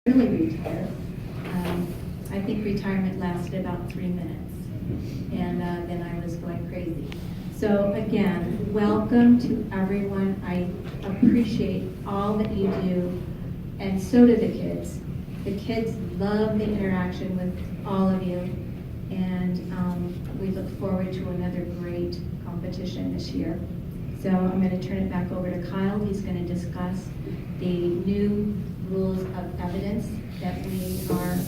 really retire. I think retirement lasted about 3 minutes, and then I was going crazy. So again, welcome to everyone. I appreciate all that you do, and so do the kids. The kids love the interaction with all of you, and we look forward to another great competition this year. So I'm going to turn it back over to Kyle. He's going to discuss the new rules of evidence that we are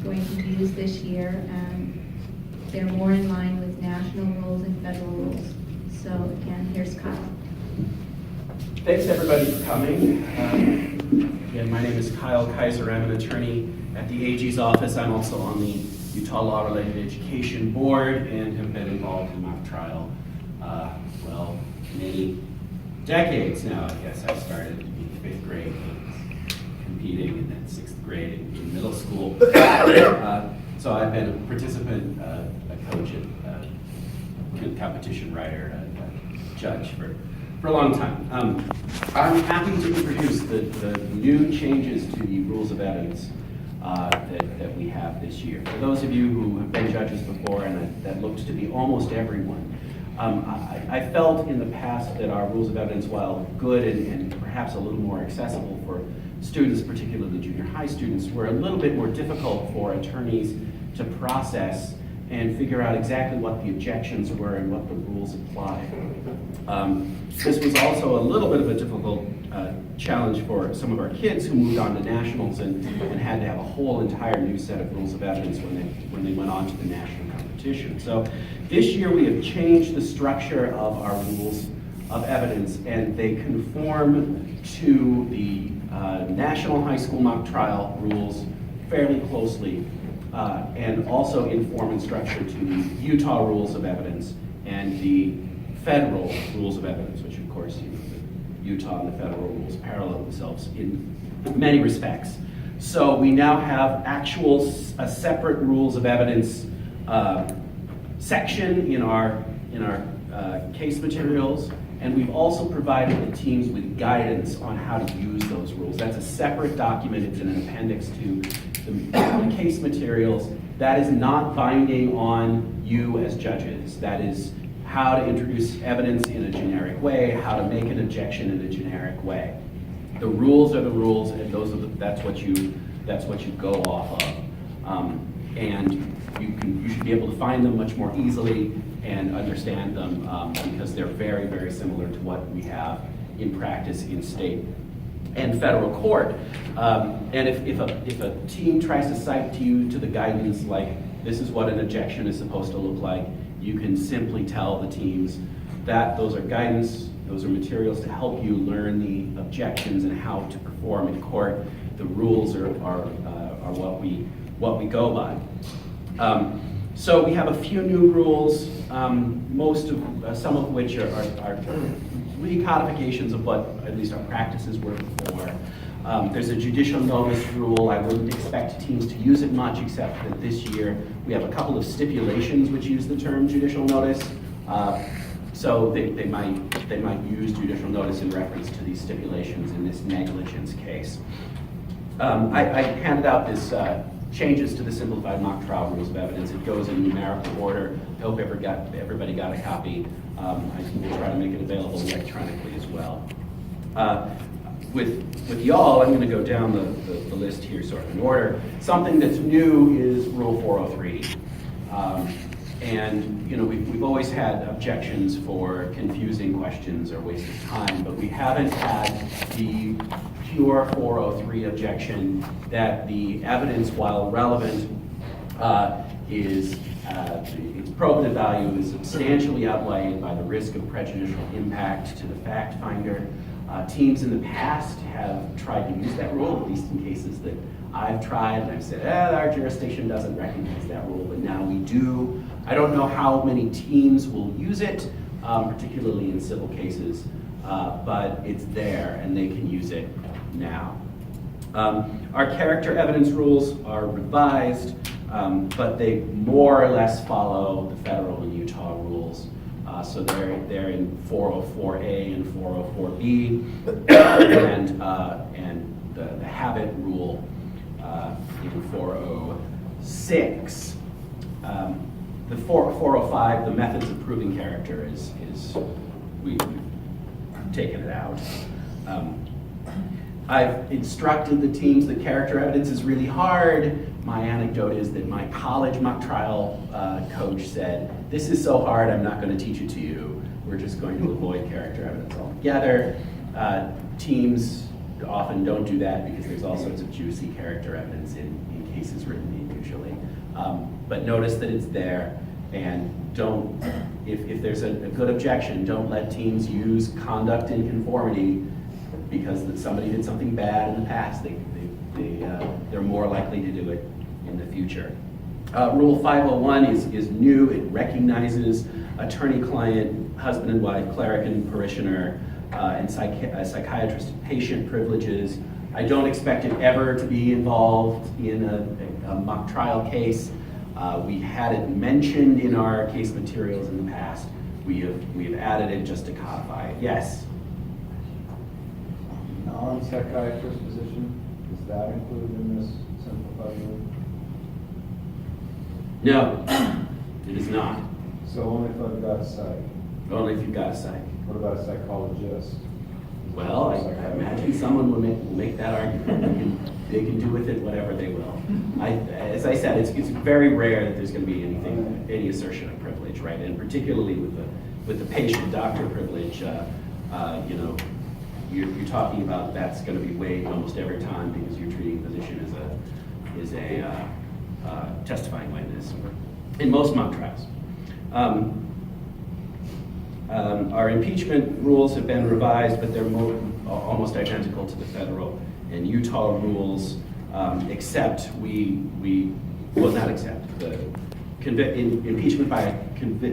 going to use this year. They're more in line with national rules and federal rules. So again, here's Kyle. Thanks everybody for coming. Again, my name is Kyle Kaiser. I'm an attorney at the AG's office. I'm also on the Utah Law Related Education Board and have been involved in mock trial, many decades now. I guess I started in 5th grade, competing, and then 6th grade in middle school. So I've been a participant, a coach, a competition writer, a judge for a long time. I'm happy to introduce the new changes to the rules of evidence that we have this year. For those of you who have been judges before, and that looks to be almost everyone, I felt in the past that our rules of evidence, while good and perhaps a little more accessible for students, particularly junior high students, were a little bit more difficult for attorneys to process and figure out exactly what the objections were and what the rules apply. This was also a little bit of a difficult challenge for some of our kids who moved on to nationals and had to have a whole entire new set of rules of evidence when they went on to the national competition. So this year we have changed the structure of our rules of evidence, and they conform to the national high school mock trial rules fairly closely, and also inform and structure to the Utah rules of evidence and the federal rules of evidence, which of course, the Utah and the federal rules parallel themselves in many respects. So we now have a separate rules of evidence section in our case materials, and we've also provided the teams with guidance on how to use those rules. That's a separate document. It's in an appendix to the case materials. That is not binding on you as judges. That is how to introduce evidence in a generic way, how to make an objection in a generic way. The rules are the rules, and that's what you go off of. And you should be able to find them much more easily and understand them because they're very, very similar to what we have in practice in state and federal court. And if a team tries to cite to you to the guidance like this is what an objection is supposed to look like, you can simply tell the teams that those are guidance, those are materials to help you learn the objections and how to perform in court. The rules are what we go by. So we have a few new rules, some of which are recodifications of what at least our practices were before. There's a judicial notice rule. I wouldn't expect teams to use it much, except that this year we have a couple of stipulations which use the term judicial notice. So they might use judicial notice in reference to these stipulations in this negligence case. I handed out this changes to the simplified mock trial rules of evidence. It goes in numerical order. I hope everybody got a copy. I will try to make it available electronically as well. With y'all, I'm going to go down the list here sort of in order. Something that's new is Rule 403. And we've always had objections for confusing questions or waste of time, but we haven't had the pure 403 objection that the evidence, while relevant, its probative value is substantially outweighed by the risk of prejudicial impact to the fact finder. Teams in the past have tried to use that rule, at least in cases that I've tried, and I've said, our jurisdiction doesn't recognize that rule, but now we do. I don't know how many teams will use it, particularly in civil cases, but it's there and they can use it now. Our character evidence rules are revised, but they more or less follow the federal and Utah rules. So they're in 404A and 404B, and the habit rule in 406. The 405, the methods of proving character, we've taken it out. I've instructed the teams that character evidence is really hard. My anecdote is that my college mock trial coach said, this is so hard, I'm not going to teach it to you. We're just going to avoid character evidence altogether. Teams often don't do that because there's all sorts of juicy character evidence in cases written usually. But notice that it's there, and don't, if there's a good objection, don't let teams use conduct in conformity because somebody did something bad in the past. They're more likely to do it in the future. Rule 501 is new. It recognizes attorney-client, husband and wife, cleric and parishioner, and psychiatrist and patient privileges. I don't expect it ever to be involved in a mock trial case. We had it mentioned in our case materials in the past. We have added it just to codify it. Yes? Non-psychiatrist position, is that included in this simplified rule? No, it is not. So only if I've got psych. Only if you've got a psych. What about a psychologist? Well, I imagine someone will make that argument. They can do with it whatever they will. As I said, it's very rare that there's going to be any assertion of privilege, right? And particularly with the patient-doctor privilege, you're talking about that's going to be waived almost every time because your treating physician is a testifying witness in most mock trials. Our impeachment rules have been revised, but they're almost identical to the federal and Utah rules, except impeachment by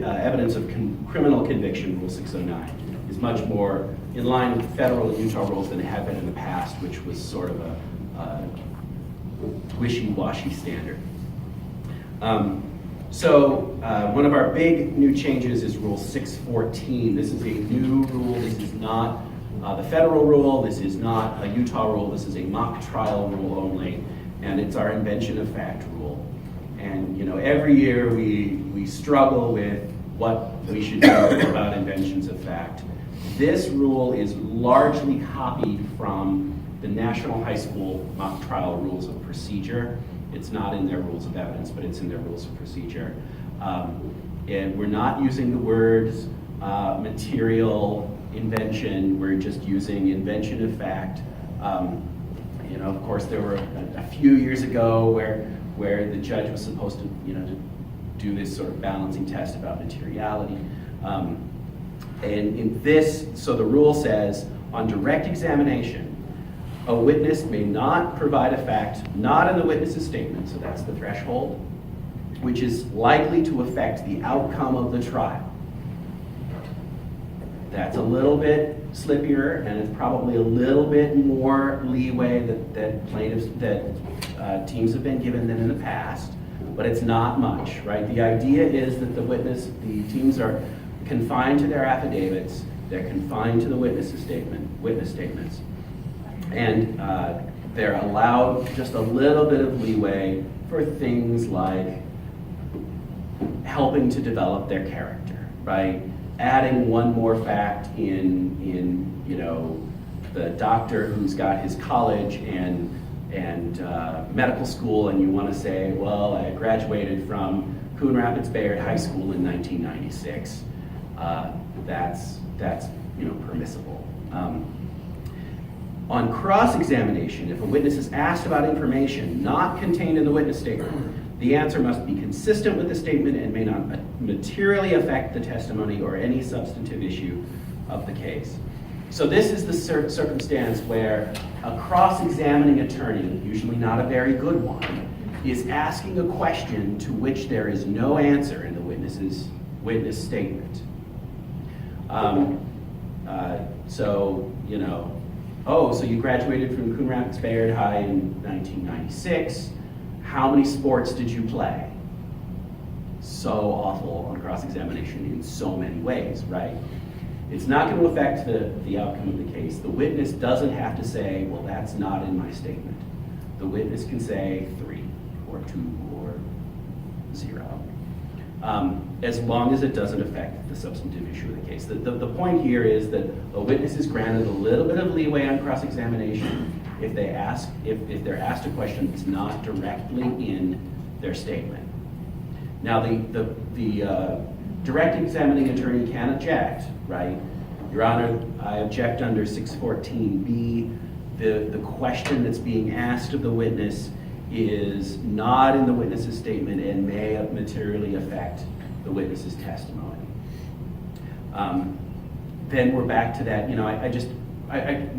evidence of criminal conviction, Rule 609, is much more in line with federal and Utah rules than it had been in the past, which was sort of a wishy-washy standard. One of our big new changes is Rule 614. This is a new rule. This is not the federal rule. This is not a Utah rule. This is a mock trial rule only, and it's our invention of fact rule. And every year we struggle with what we should do about inventions of fact. This rule is largely copied from the National High School Mock Trial Rules of Procedure. It's not in their rules of evidence, but it's in their rules of procedure. And we're not using the words material invention, we're just using invention of fact. Of course, there were a few years ago where the judge was supposed to, to do this sort of balancing test about materiality. And in this, so the rule says, on direct examination, a witness may not provide a fact not in the witness's statement, so that's the threshold, which is likely to affect the outcome of the trial. That's a little bit slippier, and it's probably a little bit more leeway that teams have been given than in the past, but it's not much, right? The idea is that the teams are confined to their affidavits, they're confined to the witness statements, and they're allowed just a little bit of leeway for things like helping to develop their character, right? Adding one more fact in the doctor who's got his college and medical school, and you want to say, well, I graduated from Coon Rapids Bayard High School in 1996. That's permissible. On cross-examination, if a witness is asked about information not contained in the witness statement, the answer must be consistent with the statement and may not materially affect the testimony or any substantive issue of the case. So this is the circumstance where a cross-examining attorney, usually not a very good one, is asking a question to which there is no answer in the witness statement. So you graduated from Coon Rapids Bayard High in 1996. How many sports did you play? So awful on cross-examination in so many ways, right? It's not going to affect the outcome of the case. The witness doesn't have to say, well, that's not in my statement. The witness can say 3 or 2 or 0, as long as it doesn't affect the substantive issue of the case. The point here is that a witness is granted a little bit of leeway on cross-examination if they're asked a question that's not directly in their statement. Now, the direct examining attorney can object, right? Your Honor, I object under 614B. The question that's being asked of the witness is not in the witness's statement and may materially affect the witness's testimony. Then we're back to that,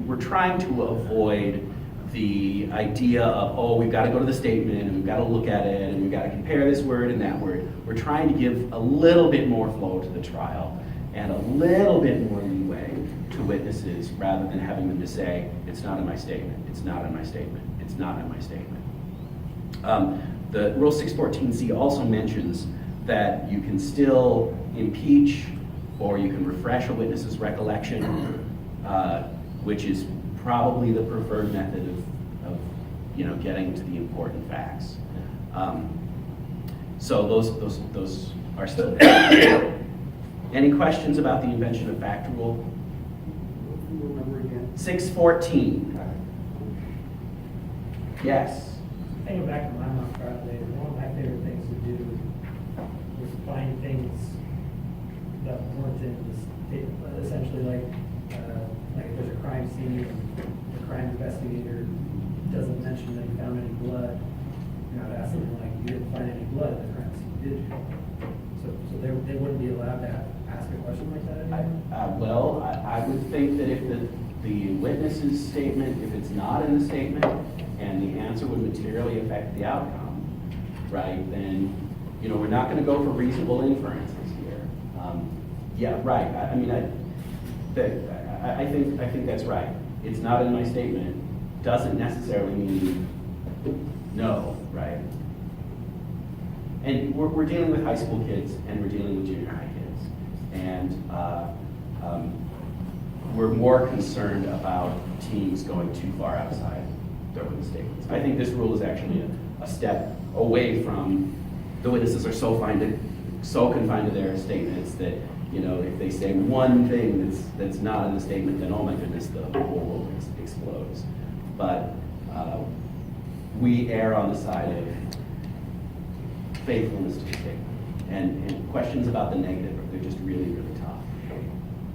we're trying to avoid the idea of, oh, we've got to go to the statement and we've got to look at it and we've got to compare this word and that word. We're trying to give a little bit more flow to the trial and a little bit more leeway to witnesses rather than having them to say, it's not in my statement, it's not in my statement, it's not in my statement. The Rule 614C also mentions that you can still impeach or you can refresh a witness's recollection, which is probably the preferred method of getting to the important facts. So those are still there. Any questions about the invention of fact rule? 614. Yes. Thinking back to my mom probably, one of my favorite things to do was find things that weren't in the statement. Essentially, like if there's a crime scene and the crime investigator doesn't mention that he found any blood, I'd ask them, like, you didn't find any blood at the crime scene, did you? So they wouldn't be allowed to ask a question like that anymore? I would think that if the witness's statement, if it's not in the statement, and the answer would materially affect the outcome, right, then, we're not going to go for reasonable inferences here. Yeah, right. I think that's right. It's not in my statement doesn't necessarily mean no, right? And we're dealing with high school kids and we're dealing with junior high kids. And we're more concerned about teams going too far outside their witness statements. I think this rule is actually a step away from the witnesses are so confined to their statements that, if they say one thing that's not in the statement, then, oh my goodness, the whole world explodes. But we err on the side of faithfulness to the statement. And questions about the negative, they're just really, really tough.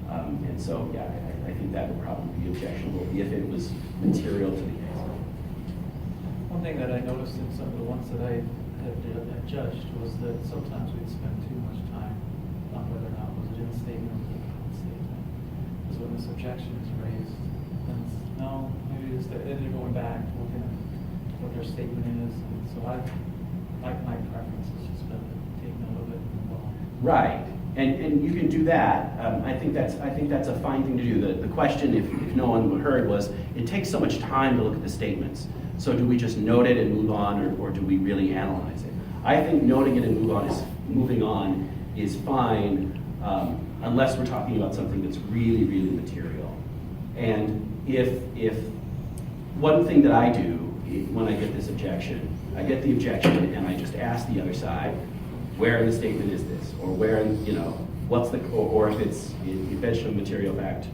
And so, yeah, I think that would probably be objectionable if it was material to the case. One thing that I noticed in some of the ones that I had judged was that sometimes we'd spend too much time on whether or not was it in the statement or was it not in the statement. Because when this objection is raised, then it's, no, maybe it's then they're going back, looking at what their statement is. And so my preference is just to take note of it and move on. Right. And you can do that. I think that's a fine thing to do. The question, if no one heard, was it takes so much time to look at the statements. So do we just note it and move on, or do we really analyze it? I think noting it and moving on is fine, unless we're talking about something that's really, really material. And if one thing that I do when I get this objection, I get the objection and I just ask the other side, where in the statement is this, or where in, what's the, or if it's invention of material fact,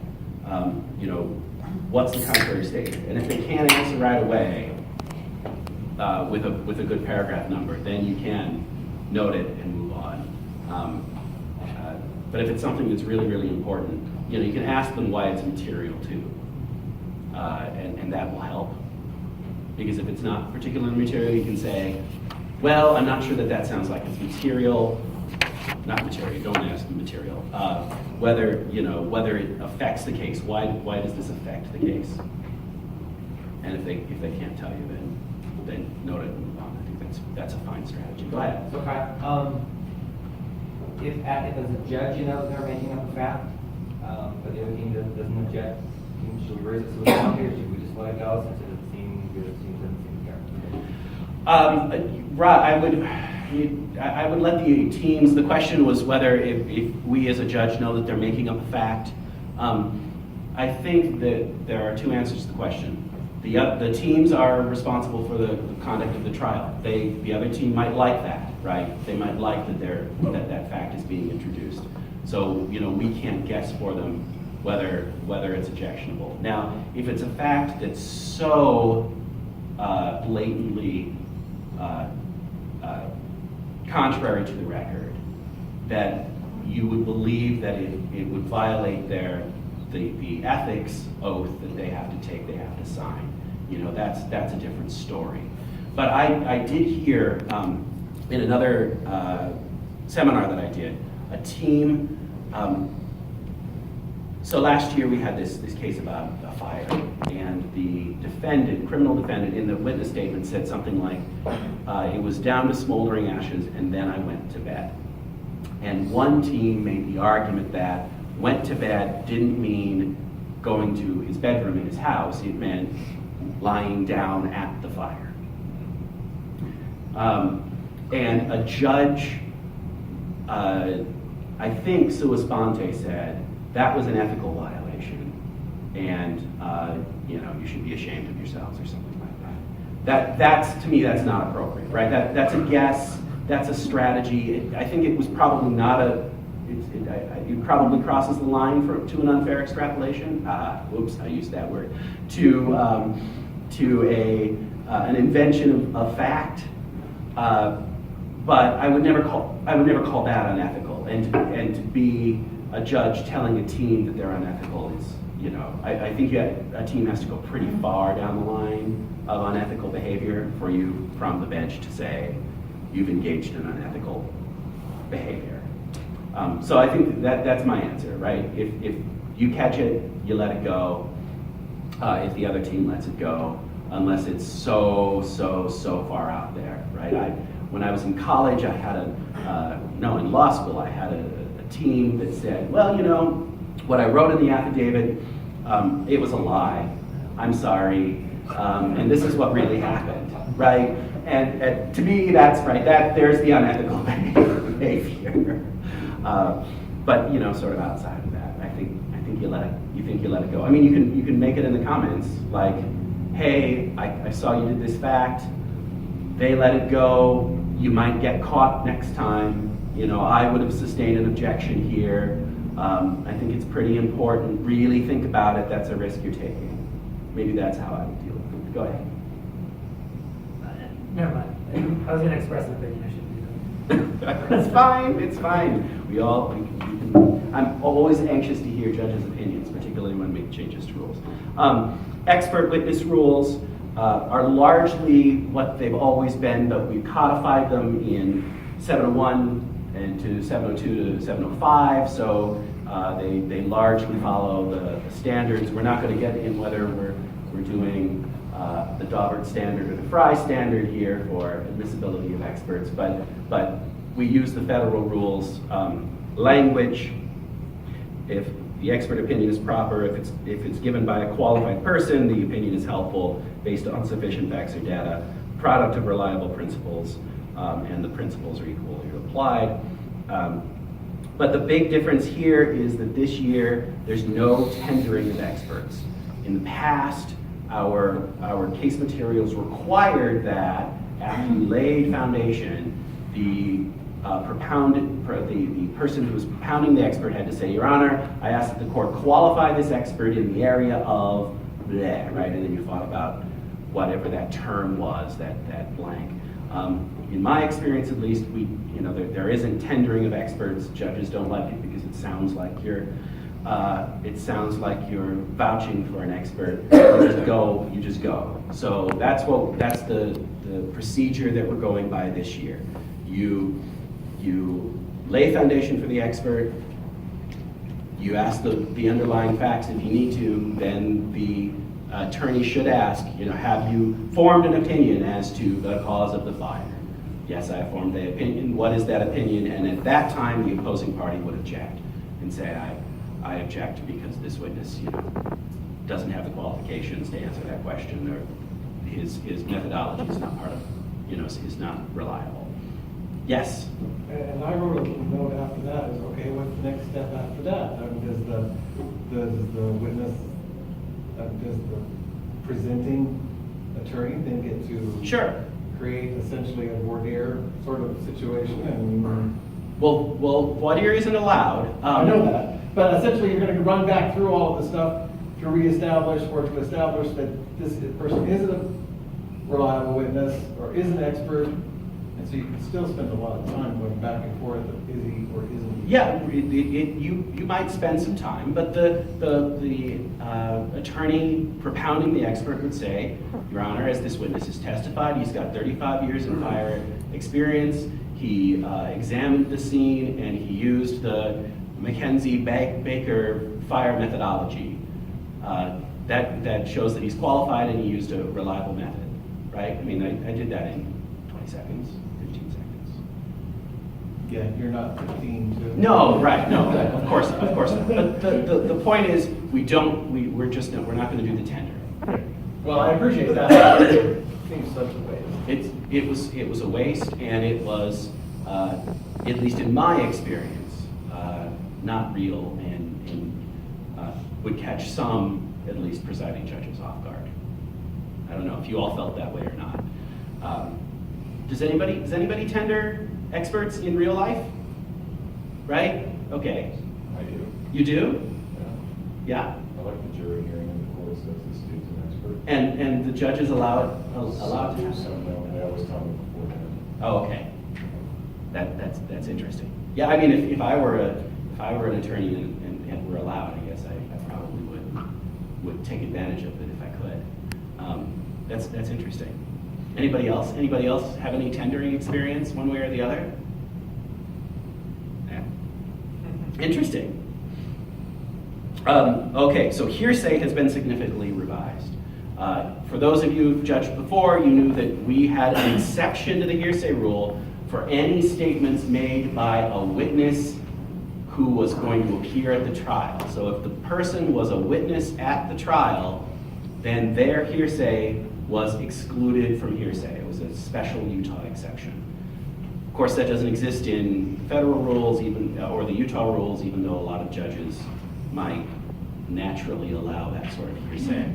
what's the contrary statement? And if they can't answer right away with a good paragraph number, then you can note it and move on. But if it's something that's really, really important, you can ask them why it's material too, and that will help. Because if it's not particularly material, you can say, well, I'm not sure that sounds like it's material. Not material, don't ask the material. Whether it affects the case. Why does this affect the case? And if they can't tell you, then note it and move on. I think that's a fine strategy. Go ahead. So, if as a judge, they're making up a fact, but the other team doesn't object, should we raise it so it's here, or should we just let it go since it doesn't seem good, it doesn't seem fair? I would let the teams, the question was whether if we as a judge know that they're making up a fact, I think that there are two answers to the question. The teams are responsible for the conduct of the trial. The other team might like that, right? They might like that that fact is being introduced. So, we can't guess for them whether it's objectionable. Now, if it's a fact that's so blatantly contrary to the record that you would believe that it would violate the ethics oath that they have to take, they have to sign. That's a different story. But I did hear in another seminar that I did, a team. So last year we had this case about a fire, and the criminal defendant, in the witness statement said something like, "It was down to smoldering ashes, and then I went to bed." And one team made the argument that went to bed didn't mean going to his bedroom in his house, it meant lying down at the fire. And a judge, I think sua sponte, said that was an ethical violation, and you should be ashamed of yourselves or something like that. That's to me, that's not appropriate, right? That's a guess. That's a strategy. I think it was probably not it probably crosses the line to an unfair extrapolation. Whoops, I used that word. To an invention of fact. But I would never call that unethical. And to be a judge telling a team that they're unethical is, I think a team has to go pretty far down the line of unethical behavior for you from the bench to say you've engaged in unethical behavior. So I think that's my answer, right? If you catch it, you let it go. If the other team lets it go, unless it's so far out there, right? When I was in college, I had in law school, I had a team that said, well, what I wrote in the affidavit, it was a lie. I'm sorry. And this is what really happened, right? And to me, that's right. There's the unethical behavior. But sort of outside of that, I think you let it go. I mean, you can make it in the comments like, hey, I saw you did this fact. They let it go. You might get caught next time. I would have sustained an objection here. I think it's pretty important. Really think about it. That's a risk you're taking. Maybe that's how I would deal with it. Go ahead. Never mind. I was going to express an opinion. I shouldn't do that. It's fine. It's fine. I'm always anxious to hear judges' opinions, particularly when we make changes to rules. Expert witness rules are largely what they've always been, but we codified them in 701 and to 702 to 705, so they largely follow the standards. We're not going to get in whether we're doing the Daubert standard or the Fry standard here for admissibility of experts, but we use the federal rules language. If the expert opinion is proper, if it's given by a qualified person, the opinion is helpful based on sufficient facts or data, product of reliable principles, and the principles are equally applied. But the big difference here is that this year there's no tendering of experts. In the past, our case materials required that after you laid foundation, the person who was propounding the expert had to say, Your Honor, I ask that the court qualify this expert in the area of bleh, right? And then you thought about whatever that term was, that blank. In my experience, at least, there isn't tendering of experts. Judges don't like it because it sounds like you're vouching for an expert. You just go. So that's the procedure that we're going by this year. You lay foundation for the expert, you ask the underlying facts if you need to, then the attorney should ask, have you formed an opinion as to the cause of the fire? Yes, I have formed the opinion. What is that opinion? And at that time, the opposing party would object and say, I object because this witness doesn't have the qualifications to answer that question, or his methodology is not part of, is not reliable. Yes? And I wrote a little note after that, is okay, what's the next step after that? Does does the witness, does the presenting attorney then get to Sure. create essentially a voir dire sort of situation? And Well, voir dire isn't allowed. I know that, but essentially you're going to run back through all of the stuff to reestablish or to establish that this person is a reliable witness or is an expert, and so you can still spend a lot of time going back and forth of is he or isn't he? Yeah, you might spend some time, but the attorney propounding the expert would say, Your Honor, as this witness has testified, he's got 35 years in fire experience. He examined the scene and he used the Mackenzie-Baker fire methodology. That shows that he's qualified and he used a reliable method, right? I mean, I did that in 20 seconds, 15 seconds. Yeah, you're not 15 to... No, right, no, of course not. But the point is, we're not going to do the tender. Well, I appreciate that. It seems such a waste. It was a waste, and it was, at least in my experience, not real, and would catch some, at least, presiding judges off guard. I don't know if you all felt that way or not. Does anybody tender experts in real life? Right? Okay. I do. You do? Yeah. Yeah? I like the jury hearing in the court says this dude's an expert. And the judges allow to have Some don't, they always tell me beforehand. Oh, okay. That's interesting. Yeah, I mean, if I were an attorney and were allowed, I guess I probably would take advantage of it if I could. That's interesting. Anybody else? Anybody else have any tendering experience, one way or the other? Yeah. Interesting. Okay, so hearsay has been significantly revised. For those of you who've judged before, you knew that we had an exception to the hearsay rule for any statements made by a witness who was going to appear at the trial. So if the person was a witness at the trial, then their hearsay was excluded from hearsay. It was a special Utah exception. Of course, that doesn't exist in federal rules or the Utah rules, even though a lot of judges might naturally allow that sort of hearsay.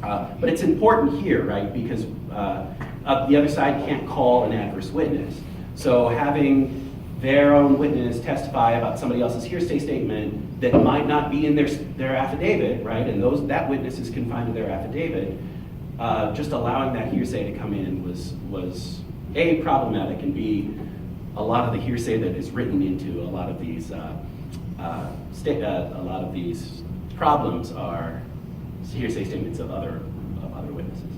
But it's important here, right? Because the other side can't call an adverse witness. So having their own witness testify about somebody else's hearsay statement that might not be in their affidavit, right? And that witness is confined to their affidavit. Just allowing that hearsay to come in was A, problematic, and B, a lot of the hearsay that is written into a lot of these problems are hearsay statements of other witnesses.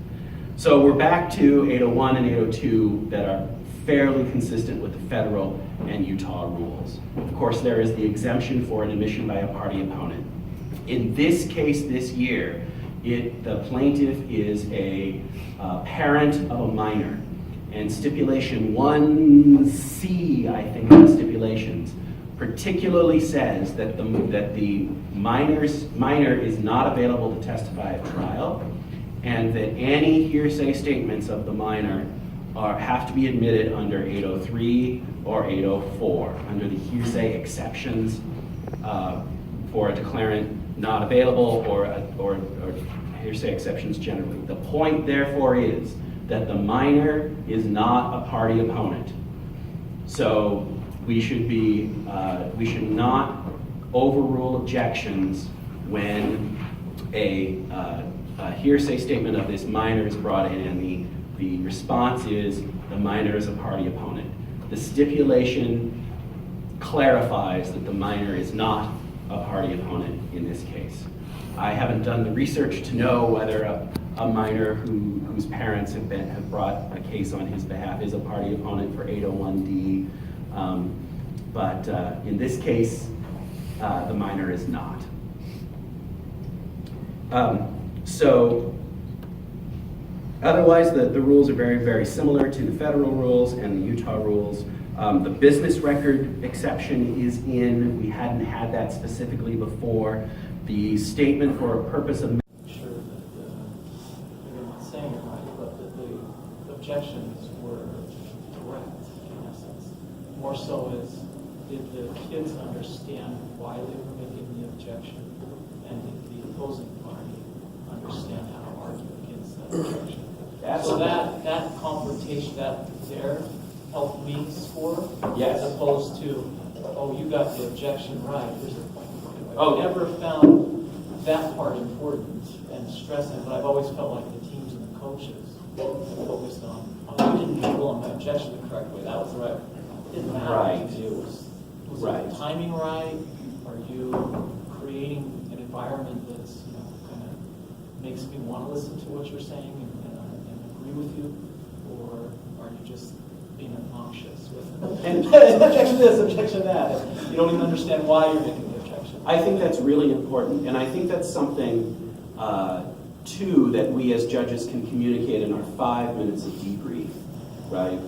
So we're back to 801 and 802 that are fairly consistent with the federal and Utah rules. Of course, there is the exemption for an admission by a party opponent. In this case this year, the plaintiff is a parent of a minor, and stipulation 1C, I think, of the stipulations, particularly says that the minor is not available to testify at trial, and that any hearsay statements of the minor have to be admitted under 803 or 804, under the hearsay exceptions for a declarant not available or hearsay exceptions generally. The point, therefore, is that the minor is not a party opponent. So we should not overrule objections when a hearsay statement of this minor is brought in and the response is the minor is a party opponent. The stipulation clarifies that the minor is not a party opponent in this case. I haven't done the research to know whether a minor whose parents have brought a case on his behalf is a party opponent for 801D, but in this case, the minor is not. So otherwise, the rules are very, very similar to the federal rules and the Utah rules. The business record exception is in. We hadn't had that specifically before. The statement for a purpose of... Sure that you're not saying it right, but that the objections were correct in essence. More so is, did the kids understand why they were making the objection? and the opposing party understand how to argue against that objection. So Absolutely. that confrontation, that there helped me score. Yes. As opposed to, oh, you got the objection right. Oh. I never found that part important and stressing, but I've always felt like the teams and the coaches focused on, oh, you didn't rule on my objection the correct way. That was the right. It didn't matter Right. what you do. Was Right. the timing right? Are you creating an environment that's, kind of makes me want to listen to what you're saying and agree with you? Or are you just being obnoxious with objection this, objection that? And you don't even understand why you're making the objection. I think that's really important, and I think that's something, too, that we as judges can communicate in our 5 minutes of debrief, right?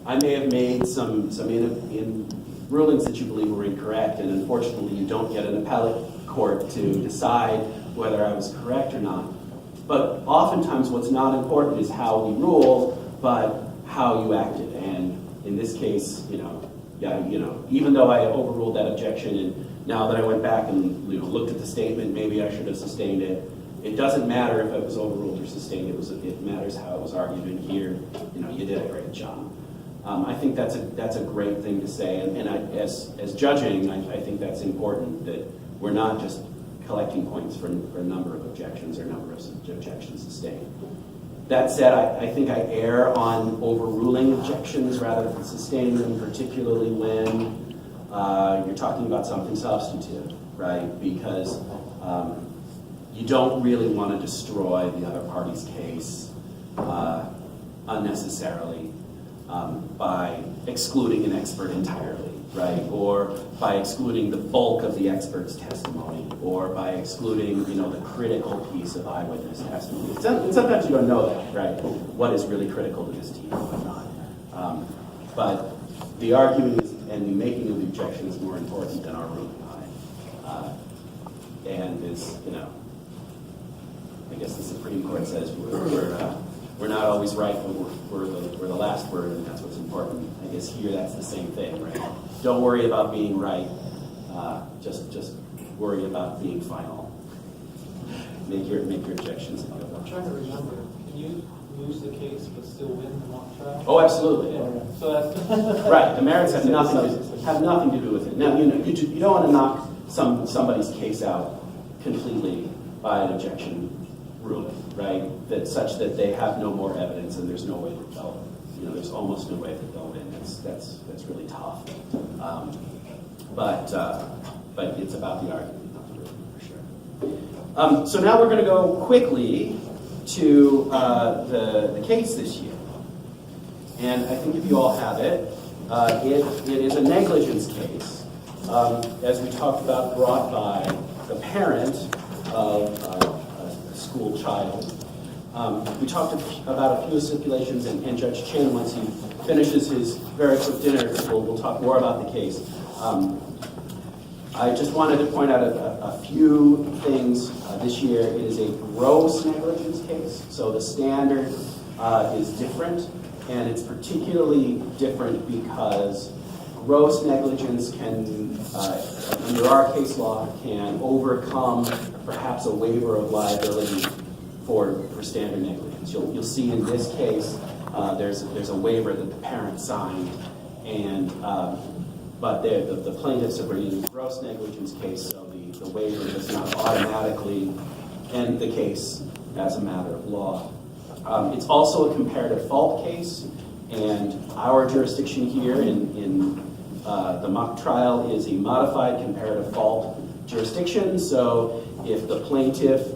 I may have made some in rulings that you believe were incorrect, and unfortunately you don't get an appellate court to decide whether I was correct or not. But oftentimes what's not important is how we rule, but how you acted. And in this case, even though I overruled that objection, and now that I went back and looked at the statement, maybe I should have sustained it. It doesn't matter if it was overruled or sustained. It matters how it was argued. And here, you did a great job. I think that's a great thing to say. And as judging, I think that's important that we're not just collecting points for a number of objections or number of objections sustained. That said, I think I err on overruling objections rather than sustaining them, particularly when you're talking about something substantive, right? Because you don't really want to destroy the other party's case unnecessarily by excluding an expert entirely, right? Or by excluding the bulk of the expert's testimony, or by excluding, the critical piece of eyewitness testimony. And sometimes you don't know that, right? What is really critical to this team and whatnot. But the arguing and the making of the objection is more important than our ruling on it. And is, I guess the Supreme Court says we're not always right, but we're the last word, and that's what's important. I guess here that's the same thing, right? Don't worry about being right. Just worry about being final. Make your objections. I'm trying to remember. Can you lose the case but still win the mock trial? Oh, absolutely. Yeah. So that's Right. The merits have nothing to do with it. Now, you don't want to knock somebody's case out completely by an objection ruling, right? That such that they have no more evidence and there's no way that they'll, there's almost no way that they'll win. That's really tough. But it's about the argument, not the ruling, for sure. So now we're going to go quickly to the case this year. And I think if you all have it, it is a negligence case, as we talked about, brought by the parent of a school child. We talked about a few stipulations, and Judge Chin, once he finishes his very quick dinner, we'll talk more about the case. I just wanted to point out a few things this year. It is a gross negligence case, so the standard is different, and it's particularly different because gross negligence can, under our case law, can overcome perhaps a waiver of liability for standard negligence. You'll see in this case there's a waiver that the parent signed, and but the plaintiffs are bringing a gross negligence case, so the waiver does not automatically end the case as a matter of law. It's also a comparative fault case, and our jurisdiction here in the mock trial is a modified comparative fault jurisdiction. So if the plaintiff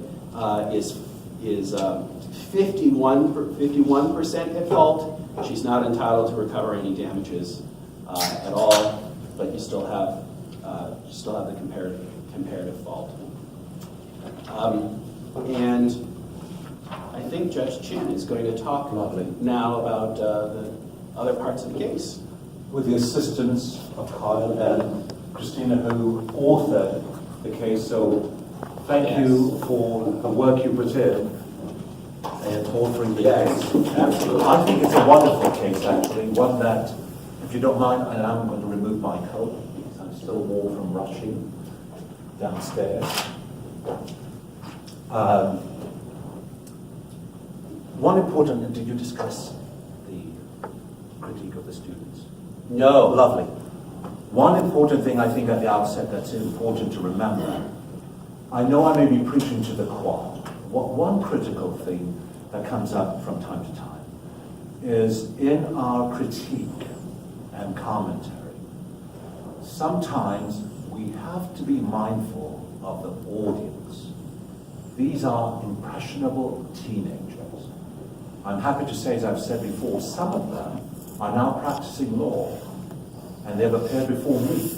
is 51% at fault, she's not entitled to recover any damages at all, but you still have the comparative fault. And I think Judge Chin is going to talk now about the other parts of the case. With the assistance of Kyle and Christina, who authored the case, so thank you for the work you put in authoring the case. Absolutely. I think it's a wonderful case, actually, one that, if you don't mind, I am going to remove my coat because I'm still warm from rushing. downstairs. One important, did you discuss the critique of the students? No. Lovely. One important thing I think at the outset that's important to remember, I know I may be preaching to the choir. One critical thing that comes up from time to time is in our critique and commentary, sometimes we have to be mindful of the audience. These are impressionable teenagers. I'm happy to say, as I've said before, some of them are now practicing law, and they've appeared before me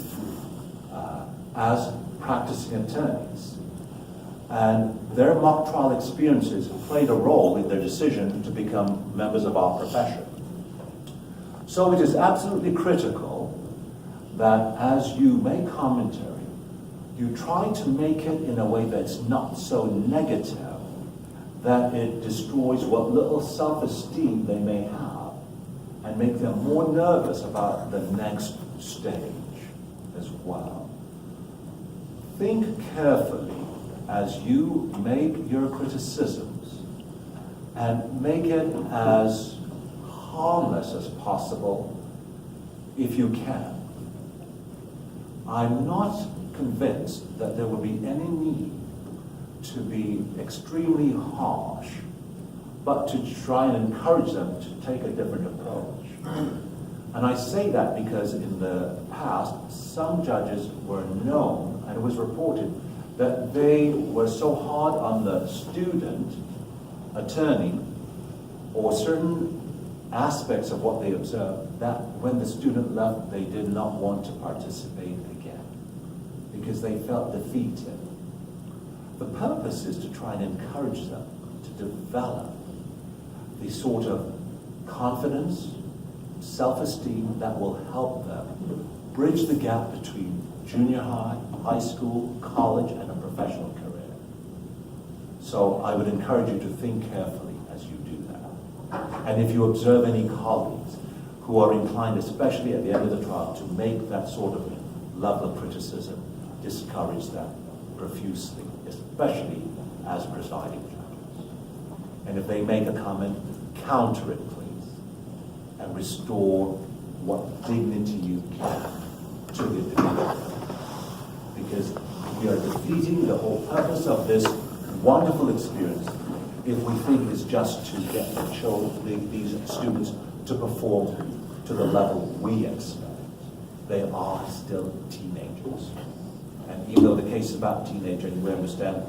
as practicing attorneys. And their mock trial experiences played a role in their decision to become members of our profession. So it is absolutely critical that as you make commentary, you try to make it in a way that's not so negative that it destroys what little self-esteem they may have and make them more nervous about the next stage as well. Think carefully as you make your criticisms and make it as harmless as possible if you can. I'm not convinced that there will be any need to be extremely harsh, but to try and encourage them to take a different approach. And I say that because in the past, some judges were known, and it was reported, that they were so hard on the student attorney or certain aspects of what they observed that when the student left, they did not want to participate again because they felt defeated. The purpose is to try and encourage them to develop the sort of confidence, self-esteem that will help them bridge the gap between junior high, high school, college, and a professional career. So I would encourage you to think carefully as you do that. And if you observe any colleagues who are inclined, especially at the end of the trial, to make that sort of level of criticism, discourage them profusely, especially as presiding judges. And if they make a comment, counter it, please, and restore what dignity you can to the individual. Because we are defeating the whole purpose of this wonderful experience if we think it's just to get these students to perform to the level we expect. They are still teenagers. And even though the case is about teenagers, and we understand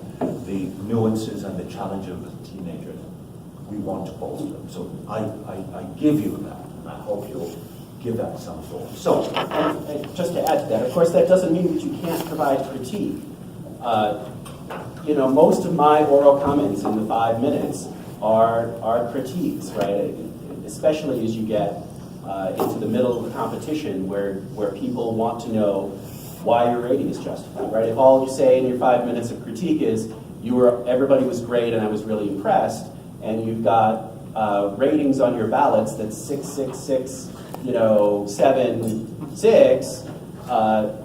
the nuances and the challenges of teenagers, we want to bolster them. So I give you that, and I hope you'll give that some thought. So, And just to add to that, of course, that doesn't mean that you can't provide critique. Most of my oral comments in the 5 minutes are critiques, right? Especially as you get into the middle of the competition where people want to know why your rating is justified, right? If all you say in your 5 minutes of critique is everybody was great and I was really impressed, and you've got ratings on your ballots that's 666, 7.6,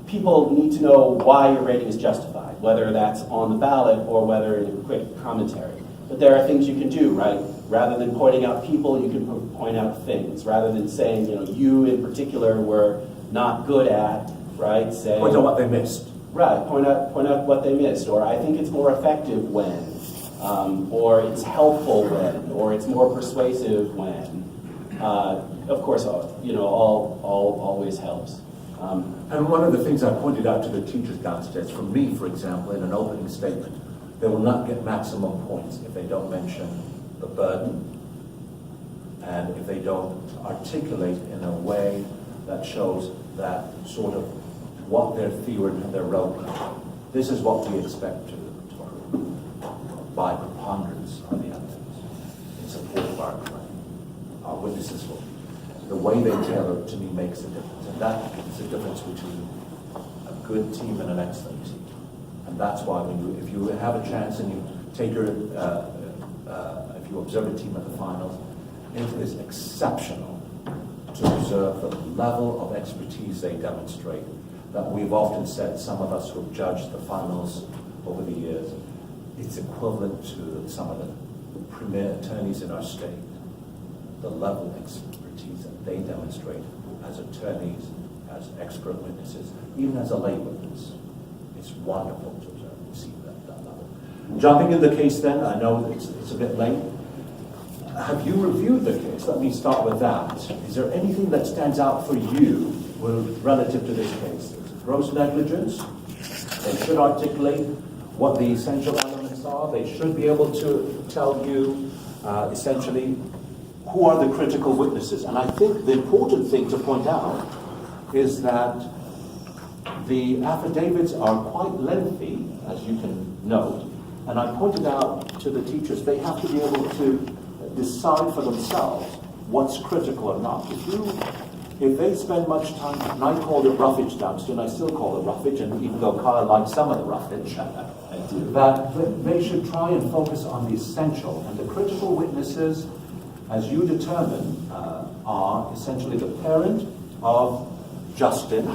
people need to know why your rating is justified, whether that's on the ballot or whether in a quick commentary. But there are things you can do, right? Rather than pointing out people, you can point out things. Rather than saying, you in particular were not good at, right? Say, point out what they missed. Right, point out what they missed, or I think it's more effective when, or it's helpful when, or it's more persuasive when. Of course, always helps. And one of the things I pointed out to the teachers downstairs, for me, for example, in an opening statement, they will not get maximum points if they don't mention the burden and if they don't articulate in a way that shows that sort of what their theory and their roadmap. This is what we expect to by preponderance of the evidence in support of our claim. Our witnesses will. The way they tailor it to me makes a difference. And that is the difference between a good team and an excellent team. And that's why if you have a chance and you take if you observe a team at the finals, it is exceptional to observe the level of expertise they demonstrate, that we've often said, some of us who have judged the finals over the years, it's equivalent to some of the premier attorneys in our state, the level of expertise that they demonstrate as attorneys, as expert witnesses, even as a lay witness. It's wonderful to see that level. Jumping in the case then, I know it's a bit late. Have you reviewed the case? Let me start with that. Is there anything that stands out for you relative to this case? Gross negligence. They should articulate what the essential elements are. They should be able to tell you essentially who are the critical witnesses. And I think the important thing to point out is that the affidavits are quite lengthy, as you can note. And I pointed out to the teachers, they have to be able to decide for themselves what's critical or not. If they spend much time, and I called it roughage downstairs, and I still call it roughage, and even though Kyle likes some of the roughage, that they should try and focus on the essential. And the critical witnesses, as you determine, are essentially the parent of Justin,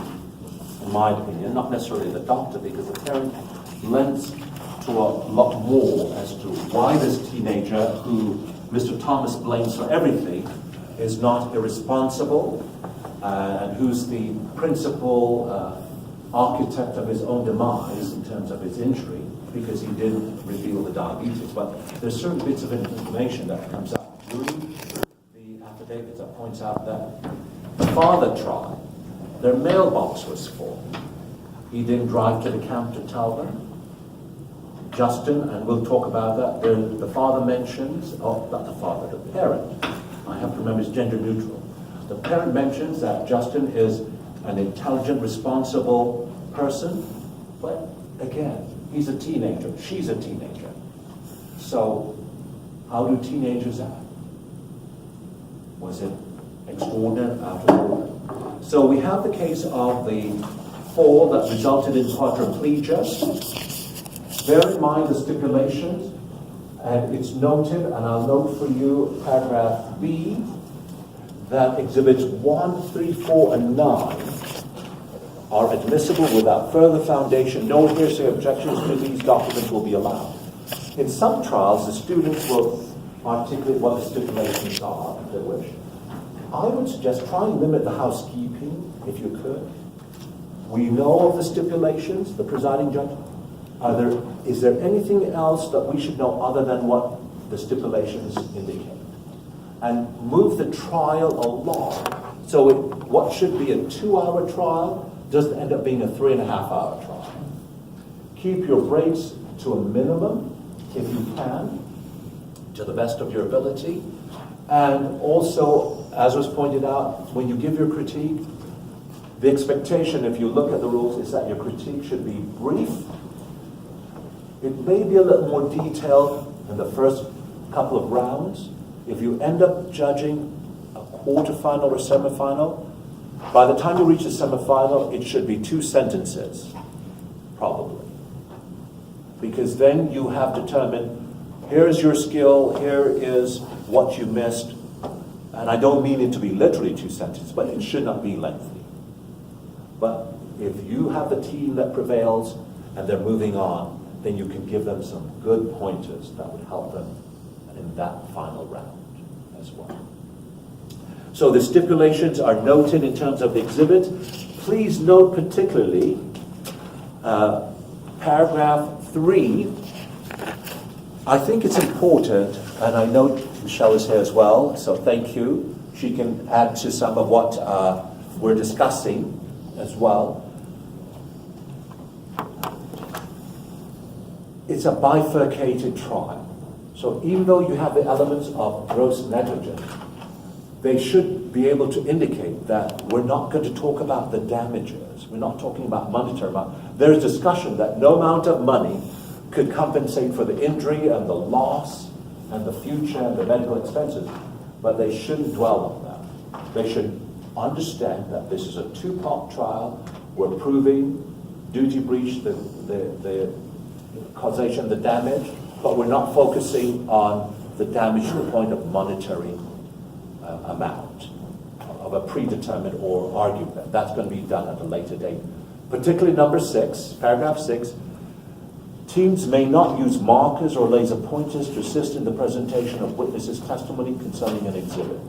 in my opinion, not necessarily the doctor, because the parent lends to a lot more as to why this teenager, who Mr. Thomas blames for everything, is not irresponsible, and who's the principal architect of his own demise in terms of his injury, because he didn't reveal the diabetes. But there's certain bits of information that comes out during the affidavit that points out that the father tried. Their mailbox was full. He didn't drive to the camp to tell them. Justin, and we'll talk about that, the father mentions, not the father, the parent, I have to remember it's gender neutral. The parent mentions that Justin is an intelligent, responsible person, but again, he's a teenager, she's a teenager. So, how do teenagers act? Was it extraordinary, out of order? So we have the case of the fall that resulted in quadriplegia. Bear in mind the stipulations, and it's noted, and I'll note for you paragraph B, that exhibits 1, 3, 4, and 9 are admissible without further foundation. No hearsay objections to these documents will be allowed. In some trials, the students will articulate what the stipulations are, if they wish. I would suggest try and limit the housekeeping, if you could. We know of the stipulations, the presiding judge. Is there anything else that we should know other than what the stipulations indicate? And move the trial along. So what should be a 2-hour trial doesn't end up being a 3.5-hour trial. Keep your breaks to a minimum, if you can, to the best of your ability. And also, as was pointed out, when you give your critique, the expectation, if you look at the rules, is that your critique should be brief. It may be a little more detailed in the first couple of rounds. If you end up judging a quarterfinal or semifinal, by the time you reach the semifinal, it should be 2 sentences, probably. Because then you have determined, here's your skill, here is what you missed. And I don't mean it to be literally 2 sentences, but it should not be lengthy. But if you have the team that prevails and they're moving on, then you can give them some good pointers that would help them in that final round as well. So the stipulations are noted in terms of the exhibit. Please note particularly paragraph 3. I think it's important, and I know Michelle is here as well, so thank you. She can add to some of what we're discussing as well. It's a bifurcated trial. So even though you have the elements of gross negligence, they should be able to indicate that we're not going to talk about the damages. We're not talking about monetary amount. There's discussion that no amount of money could compensate for the injury and the loss and the future and the medical expenses, but they shouldn't dwell on that. They should understand that this is a 2-part trial. We're proving duty breach, the causation, the damage, but we're not focusing on the damage to the point of monetary amount of a predetermined or argued that. That's going to be done at a later date particularly number 6, paragraph 6, teams may not use markers or laser pointers to assist in the presentation of witnesses' testimony concerning an exhibit.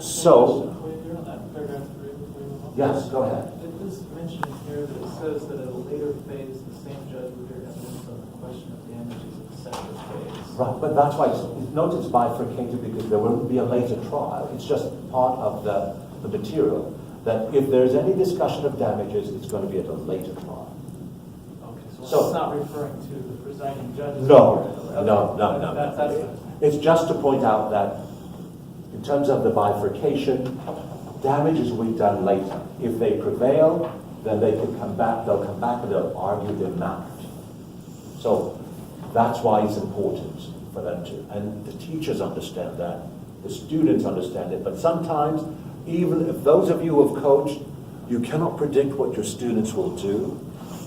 So, You're on that paragraph 3 before we move on. yes, go ahead. It is mentioned here that it says that at a later phase, the same judge will hear evidence on the question of damages at the separate phase. Right, but that's why note it's bifurcated, because there won't be a later trial. It's just part of the material, that if there's any discussion of damages, it's going to be at a later trial. Okay, so So- it's not referring to the presiding judge's. No, Okay, no. That's It's just to point out that in terms of the bifurcation, damages will be done later. If they prevail, then they can come back, they'll come back and they'll argue the amount. So that's why it's important for them to, and the teachers understand that, the students understand it, but sometimes, even if those of you who have coached, you cannot predict what your students will do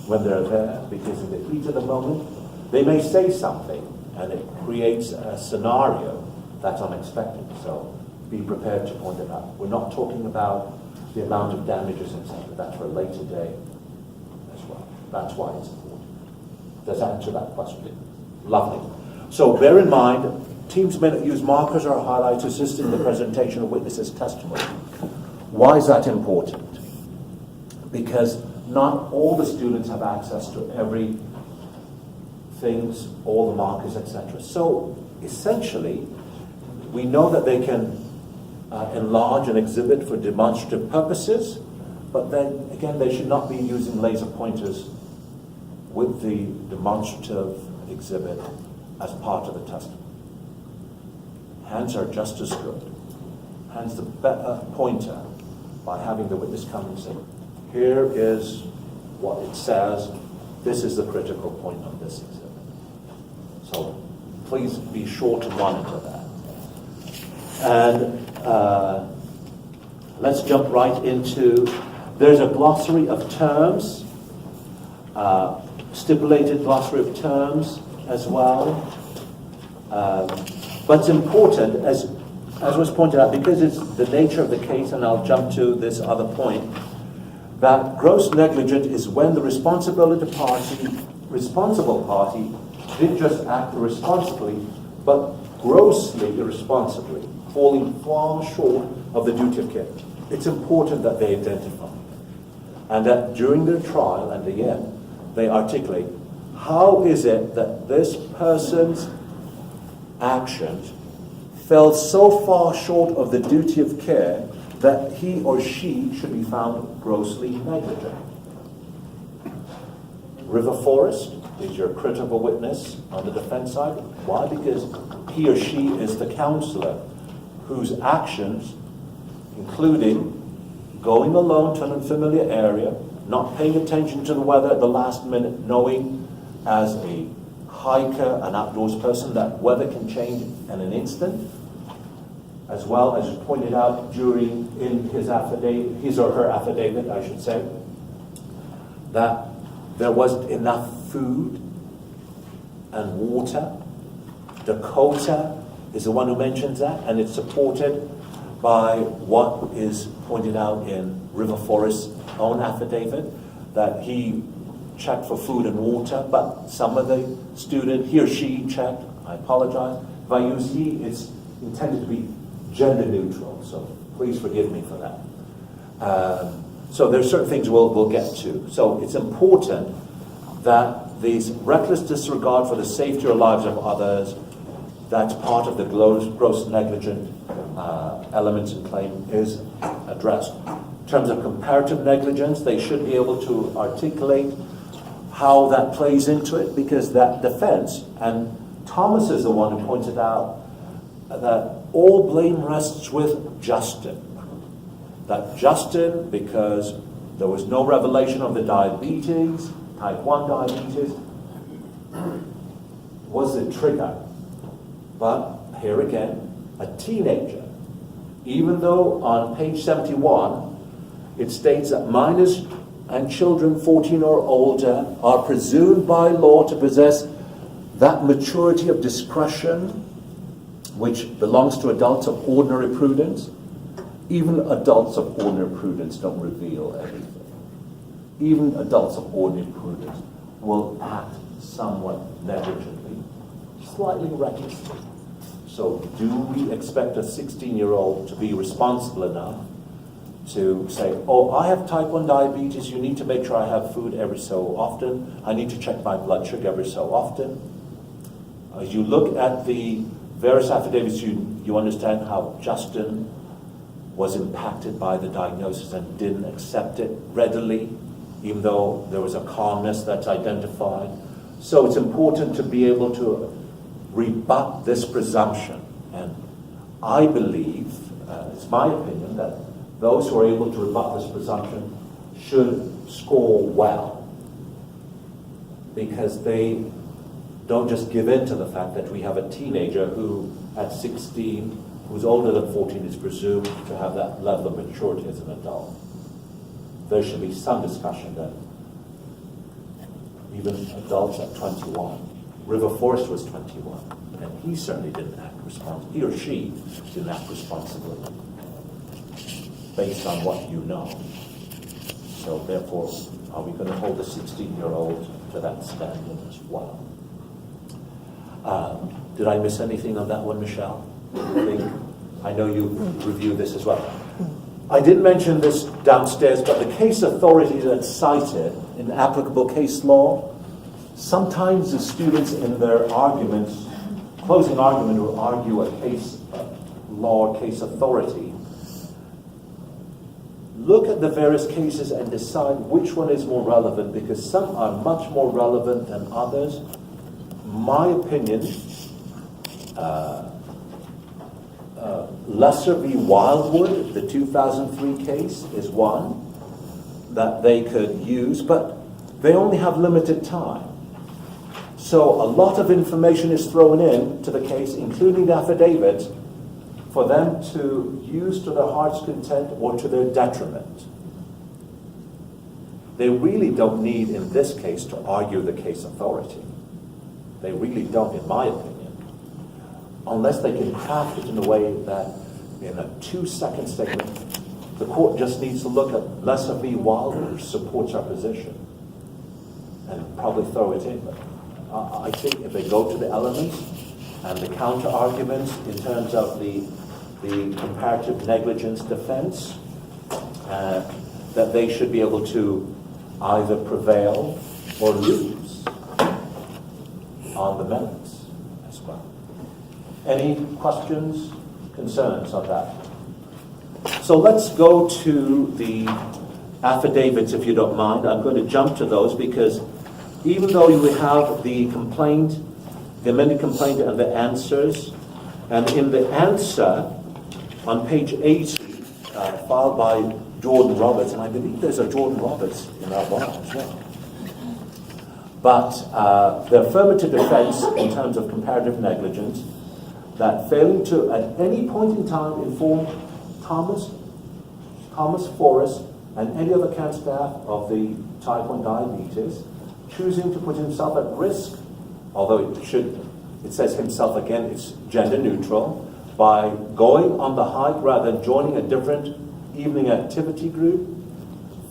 when they're there, because in the heat of the moment, they may say something, and it creates a scenario that's unexpected. So be prepared to point it out. We're not talking about the amount of damages, etc. That's for a later day as well. That's why it's important. Does that answer that question? Lovely. So bear in mind, teams may not use markers or highlights to assist in the presentation of witnesses' testimony. Why is that important? Because not all the students have access to every things, all the markers, etc. So essentially, we know that they can enlarge an exhibit for demonstrative purposes, but then again, they should not be using laser pointers with the demonstrative exhibit as part of the testimony. Hands are just as good. Hands the better pointer by having the witness come and say, here is what it says, this is the critical point of this exhibit. So please be sure to monitor that. And let's jump right into, there's a glossary of terms, stipulated glossary of terms as well. But it's important, as was pointed out, because it's the nature of the case, and I'll jump to this other point, that gross negligence is when the responsible party didn't just act irresponsibly, but grossly irresponsibly, falling far short of the duty of care. It's important that they identify, and that during their trial and the end, they articulate, how is it that this person's actions fell so far short of the duty of care that he or she should be found grossly negligent. River Forest is your critical witness on the defense side. Why? Because he or she is the counselor whose actions, including going alone to an unfamiliar area, not paying attention to the weather at the last minute, knowing as a hiker, an outdoors person, that weather can change in an instant, as well as pointed out in his affidavit, his or her affidavit, I should say, that there wasn't enough food and water. Dakota is the one who mentions that, and it's supported by what is pointed out in River Forest's own affidavit, that he checked for food and water, but some of the student, he or she checked. I apologize. If I use he, it's intended to be gender neutral, so please forgive me for that. So there's certain things we'll get to. So it's important that these reckless disregard for the safety or lives of others, that's part of the gross negligent elements and claim, is addressed. In terms of comparative negligence, they should be able to articulate how that plays into it, because that defense, and Thomas is the one who pointed out that all blame rests with Justin. That Justin, because there was no revelation of the diabetes, type 1 diabetes, was the trigger. But here again, a teenager, even though on page 71, it states that minors and children 14 or older are presumed by law to possess that maturity of discretion which belongs to adults of ordinary prudence. even adults of ordinary prudence don't reveal everything. Even adults of ordinary prudence will act somewhat negligently, slightly recklessly. So do we expect a 16-year-old to be responsible enough to say, oh, I have type 1 diabetes, you need to make sure I have food every so often, I need to check my blood sugar every so often. As you look at the various affidavits, you understand how Justin was impacted by the diagnosis and didn't accept it readily, even though there was a calmness that's identified. So it's important to be able to rebut this presumption. And I believe, it's my opinion, that those who are able to rebut this presumption should score well, because they don't just give in to the fact that we have a teenager who, at 16, who's older than 14, is presumed to have that level of maturity as an adult. There should be some discussion that even adults at 21, River Forest was 21, and he certainly didn't act responsibly. He or she didn't act responsibly based on what you know. So therefore, are we going to hold a 16-year-old to that standard as well? Did I miss anything on that one, Michelle? I know you reviewed this as well. I didn't mention this downstairs, but the case authority that's cited in applicable case law, sometimes the students in their arguments, closing argument, will argue a case law, case authority. Look at the various cases and decide which one is more relevant, because some are much more relevant than others. My opinion, Lesser v. Wildwood, the 2003 case, is one that they could use, but they only have limited time. So a lot of information is thrown in to the case, including the affidavits, for them to use to their heart's content or to their detriment. They really don't need, in this case, to argue the case authority. They really don't, in my opinion, unless they can craft it in a way that in a 2-second statement, the court just needs to look at Lesser v. Wilder, which supports our position, and probably throw it in. But I think if they go to the elements and the counter arguments in terms of the comparative negligence defense, that they should be able to either prevail or lose on the merits as well. Any questions, concerns on that? So let's go to the affidavits, if you don't mind. I'm going to jump to those because even though you have the complaint, the amended complaint and the answers, and in the answer on page 80, filed by Jordan Roberts, and I believe there's a Jordan Roberts in our bar as well. But the affirmative defense in terms of comparative negligence, that failing to at any point in time inform Thomas Forrest and any other camp staff of the type 1 diabetes, choosing to put himself at risk, although it says himself again, it's gender neutral, by going on the hike rather than joining a different evening activity group,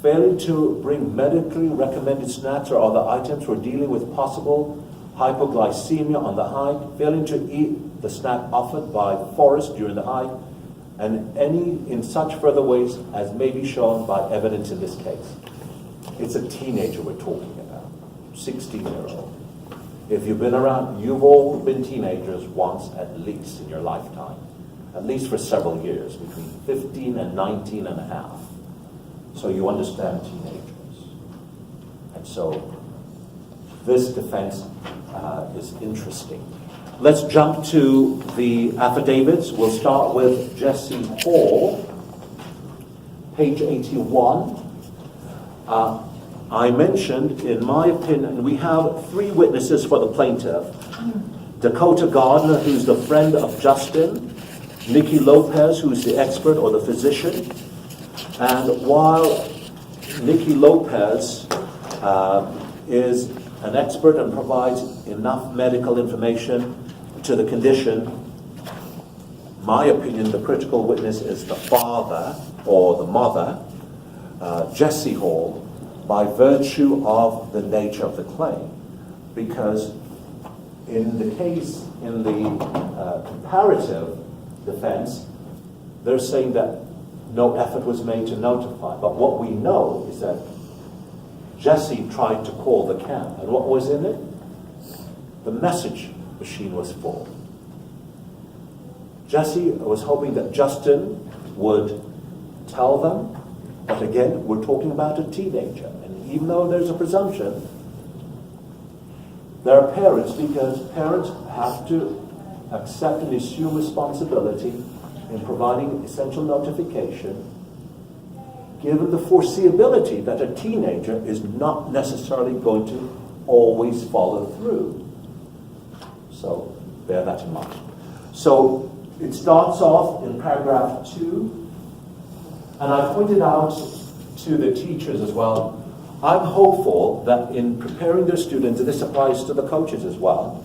failing to bring medically recommended snacks or other items for dealing with possible hypoglycemia on the hike, failing to eat the snack offered by Forrest during the hike, and any in such further ways as may be shown by evidence in this case. It's a teenager we're talking about, 16-year-old. If you've been around, you've all been teenagers once at least in your lifetime, at least for several years, between 15 and 19 and a half. So you understand teenagers. And so this defense is interesting. Let's jump to the affidavits. We'll start with Jesse Hall, page 81. I mentioned, in my opinion, we have 3 witnesses for the plaintiff. Dakota Gardner, who's the friend of Justin, Nikki Lopez, who's the expert or the physician. And while Nikki Lopez is an expert and provides enough medical information to the condition, my opinion, the critical witness is the father or the mother, Jessie Hall, by virtue of the nature of the claim. Because in the case, in the comparative defense, they're saying that no effort was made to notify. But what we know is that Jessie tried to call the camp, and what was in it? The message machine was full. Jessie was hoping that Justin would tell them, but again, we're talking about a teenager, and even though there's a presumption, there are parents, because parents have to accept and assume responsibility in providing essential notification, given the foreseeability that a teenager is not necessarily going to always follow through. So bear that in mind. So it starts off in paragraph 2, and I pointed out to the teachers as well, I'm hopeful that in preparing their students, and this applies to the coaches as well,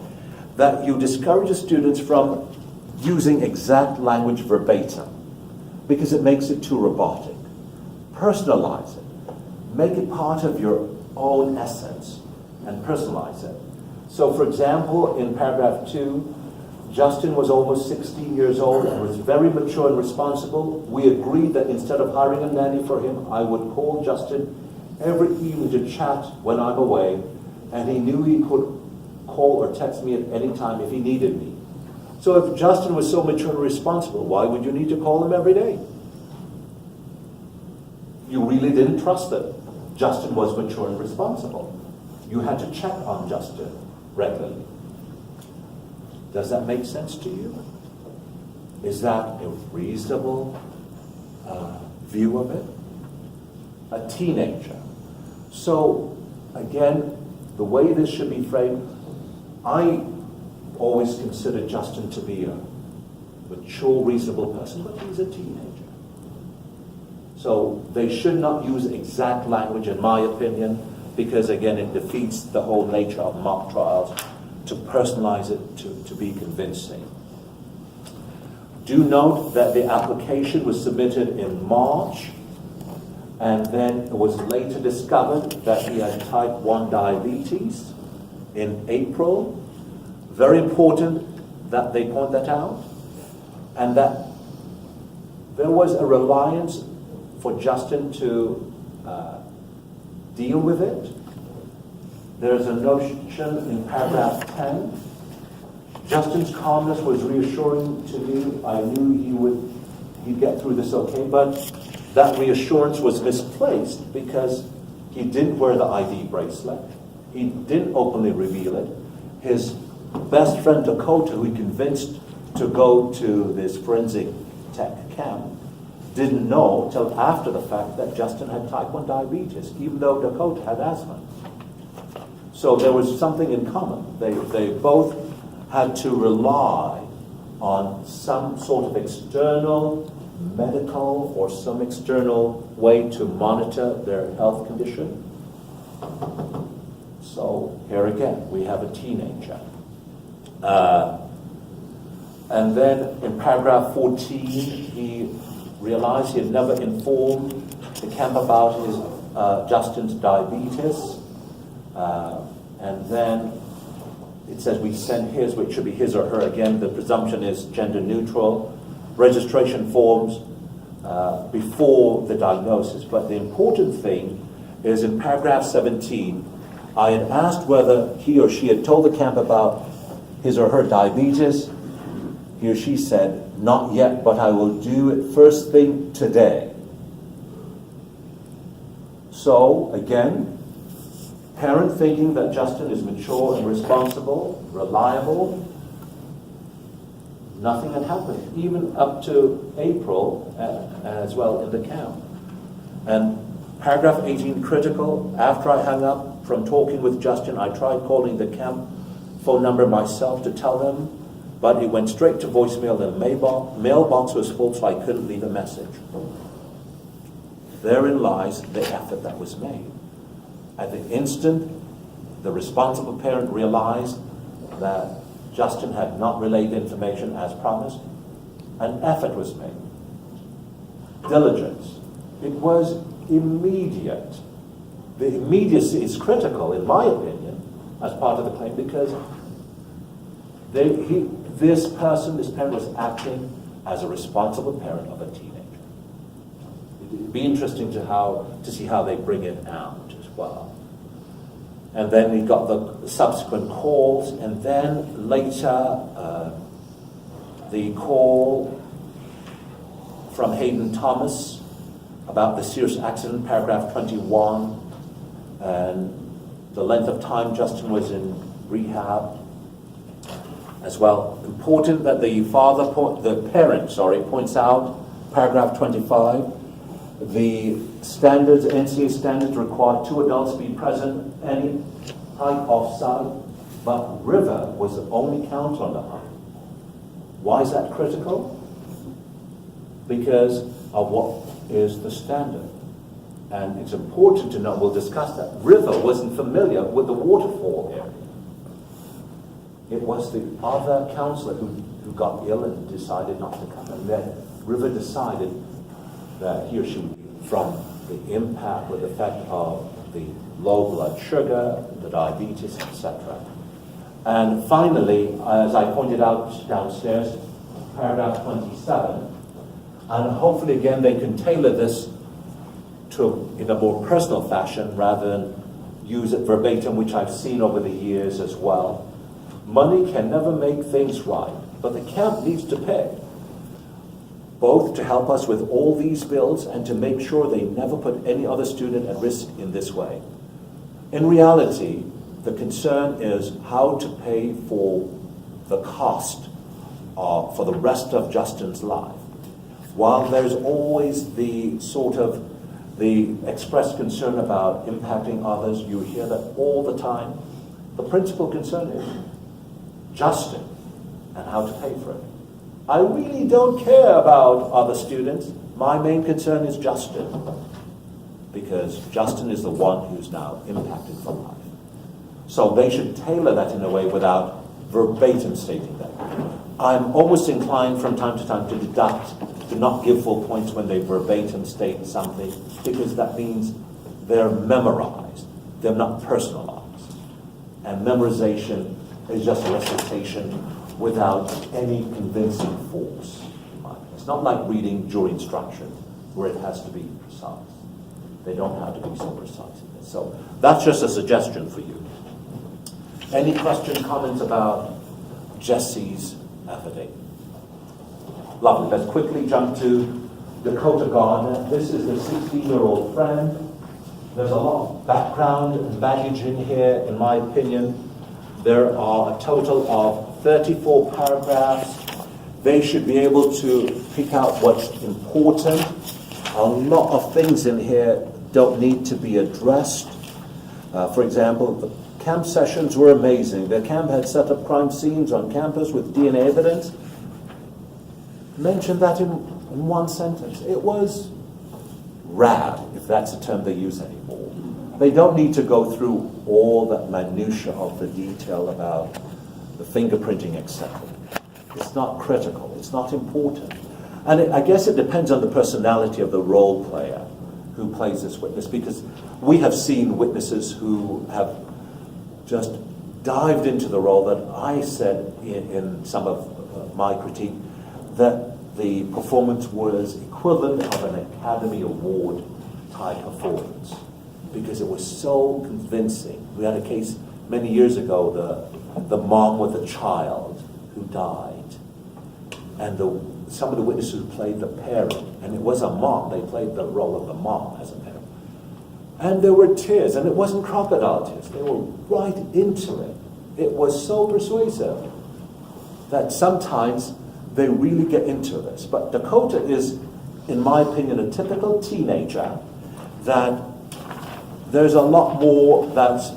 that you discourage the students from using exact language verbatim, because it makes it too robotic. Personalize it. Make it part of your own essence and personalize it. So for example, in paragraph 2, Justin was almost 16 years old and was very mature and responsible. We agreed that instead of hiring a nanny for him, I would call Justin every evening to chat when I'm away, and he knew he could call or text me at any time if he needed me. So if Justin was so mature and responsible, why would you need to call him every day? You really didn't trust that Justin was mature and responsible. You had to check on Justin regularly. Does that make sense to you? Is that a reasonable view of it? A teenager. So, again, the way this should be framed, I always consider Justin to be a mature, reasonable person, but he's a teenager. So they should not use exact language, in my opinion, because again, it defeats the whole nature of mock trials, to personalize it to be convincing. Do note that the application was submitted in March, and then it was later discovered that he had type 1 diabetes in April. Very important that they point that out, and that there was a reliance for Justin to deal with it. There's a notion in paragraph 10. Justin's calmness was reassuring to me. I knew he'd get through this okay, but that reassurance was misplaced because he didn't wear the ID bracelet. He didn't openly reveal it. His best friend Dakota, who he convinced to go to this forensic tech camp, didn't know till after the fact that Justin had type 1 diabetes, even though Dakota had asthma. So there was something in common. They both had to rely on some sort of external medical or some external way to monitor their health condition. So here again, we have a teenager. And then in paragraph 14, he realized he had never informed the camp about his Justin's diabetes. And then it says we sent his, which should be his or her. Again, the presumption is gender neutral. Registration forms before the diagnosis. But the important thing is in paragraph 17, I had asked whether he or she had told the camp about his or her diabetes. He or she said, not yet, but I will do it first thing today. So, again, parent thinking that Justin is mature and responsible, reliable, nothing had happened, even up to April as well in the camp. And paragraph 18, critical. After I hung up from talking with Justin, I tried calling the camp phone number myself to tell them, but it went straight to voicemail and the mailbox was full, so I couldn't leave a message. Therein lies the effort that was made. At the instant, the responsible parent realized that Justin had not relayed information as promised, An effort was made. Diligence. It was immediate. The immediacy is critical, in my opinion, as part of the claim, because this parent was acting as a responsible parent of a teenager. It'd be interesting to see how they bring it out as well. And then we got the subsequent calls, and then later the call from Hayden Thomas about the serious accident, paragraph 21, and the length of time Justin was in rehab as well. Important that the parent points out, paragraph 25, the standards, NCA standards require 2 adults be present any height offside, but River was the only counselor on the height. Why is that critical? Because of what is the standard. And it's important to know, we'll discuss that, River wasn't familiar with the waterfall area. It was the other counselor who got ill and decided not to come. And then River decided that he or she, from the impact or the effect of the low blood sugar, the diabetes, etc. And finally, as I pointed out downstairs, paragraph 27, and hopefully again they can tailor this in a more personal fashion rather than use it verbatim, which I've seen over the years as well. Money can never make things right, but the camp needs to pay, both to help us with all these bills and to make sure they never put any other student at risk in this way. In reality, the concern is how to pay for the cost for the rest of Justin's life. While there's always the expressed concern about impacting others, you hear that all the time, the principal concern is Justin and how to pay for it. I really don't care about other students. My main concern is Justin, because Justin is the one who's now impacted for life. So they should tailor that in a way without verbatim stating that. I'm almost inclined from time to time to deduct, to not give full points when they verbatim state something, because that means they're memorized, they're not personalized. And memorization is just a recitation without any convincing force. It's not like reading jury instruction, where it has to be precise. They don't have to be so precise in this. So that's just a suggestion for you. Any question, comments about Jesse's affidavit? Lovely. Let's quickly jump to Dakota Garner. This is the 16-year-old friend. There's a lot of background and baggage in here, in my opinion. There are a total of 34 paragraphs. They should be able to pick out what's important. A lot of things in here don't need to be addressed. For example, the camp sessions were amazing. The camp had set up crime scenes on campus with DNA evidence. Mention that in one sentence. It was rad, if that's a term they use anymore. They don't need to go through all that minutia of the detail about the fingerprinting, etc. It's not critical. It's not important. And I guess it depends on the personality of the role player who plays this witness, because we have seen witnesses who have just dived into the role that I said in some of my critique, that the performance was equivalent of an Academy Award type performance, because it was so convincing. We had a case many years ago, the mom with a child who died, and some of the witnesses who played the parent, and it was a mom, they played the role of the mom as a parent. And there were tears, and it wasn't crocodile tears, they were right into it. It was so persuasive that sometimes they really get into this. But Dakota is, in my opinion, a typical teenager, that there's a lot more that's,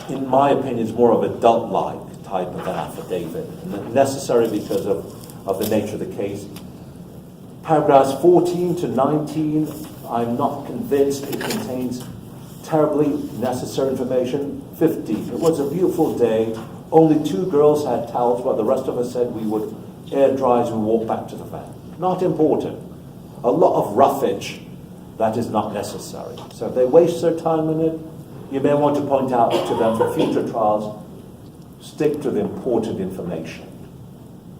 in my opinion, is more of adult-like type of an affidavit, and necessary because of the nature of the case. Paragraphs 14 to 19, I'm not convinced it contains terribly necessary information. 15, it was a beautiful day. Only 2 girls had towels, while the rest of us said we would air dries, we walk back to the van. Not important. A lot of roughage that is not necessary. So if they waste their time in it, you may want to point out to them for future trials, stick to the important information.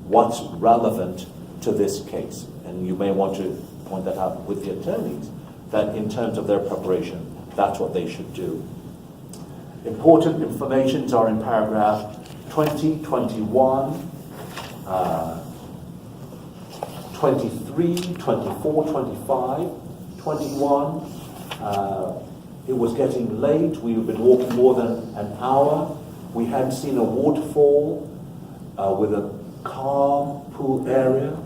What's relevant to this case? And you may want to point that out with the attorneys, that in terms of their preparation, that's what they should do. Important informations are in paragraph 20, 21, 23, 24, 25, 21. It was getting late. We had been walking more than an hour. We hadn't seen a waterfall with a calm pool area.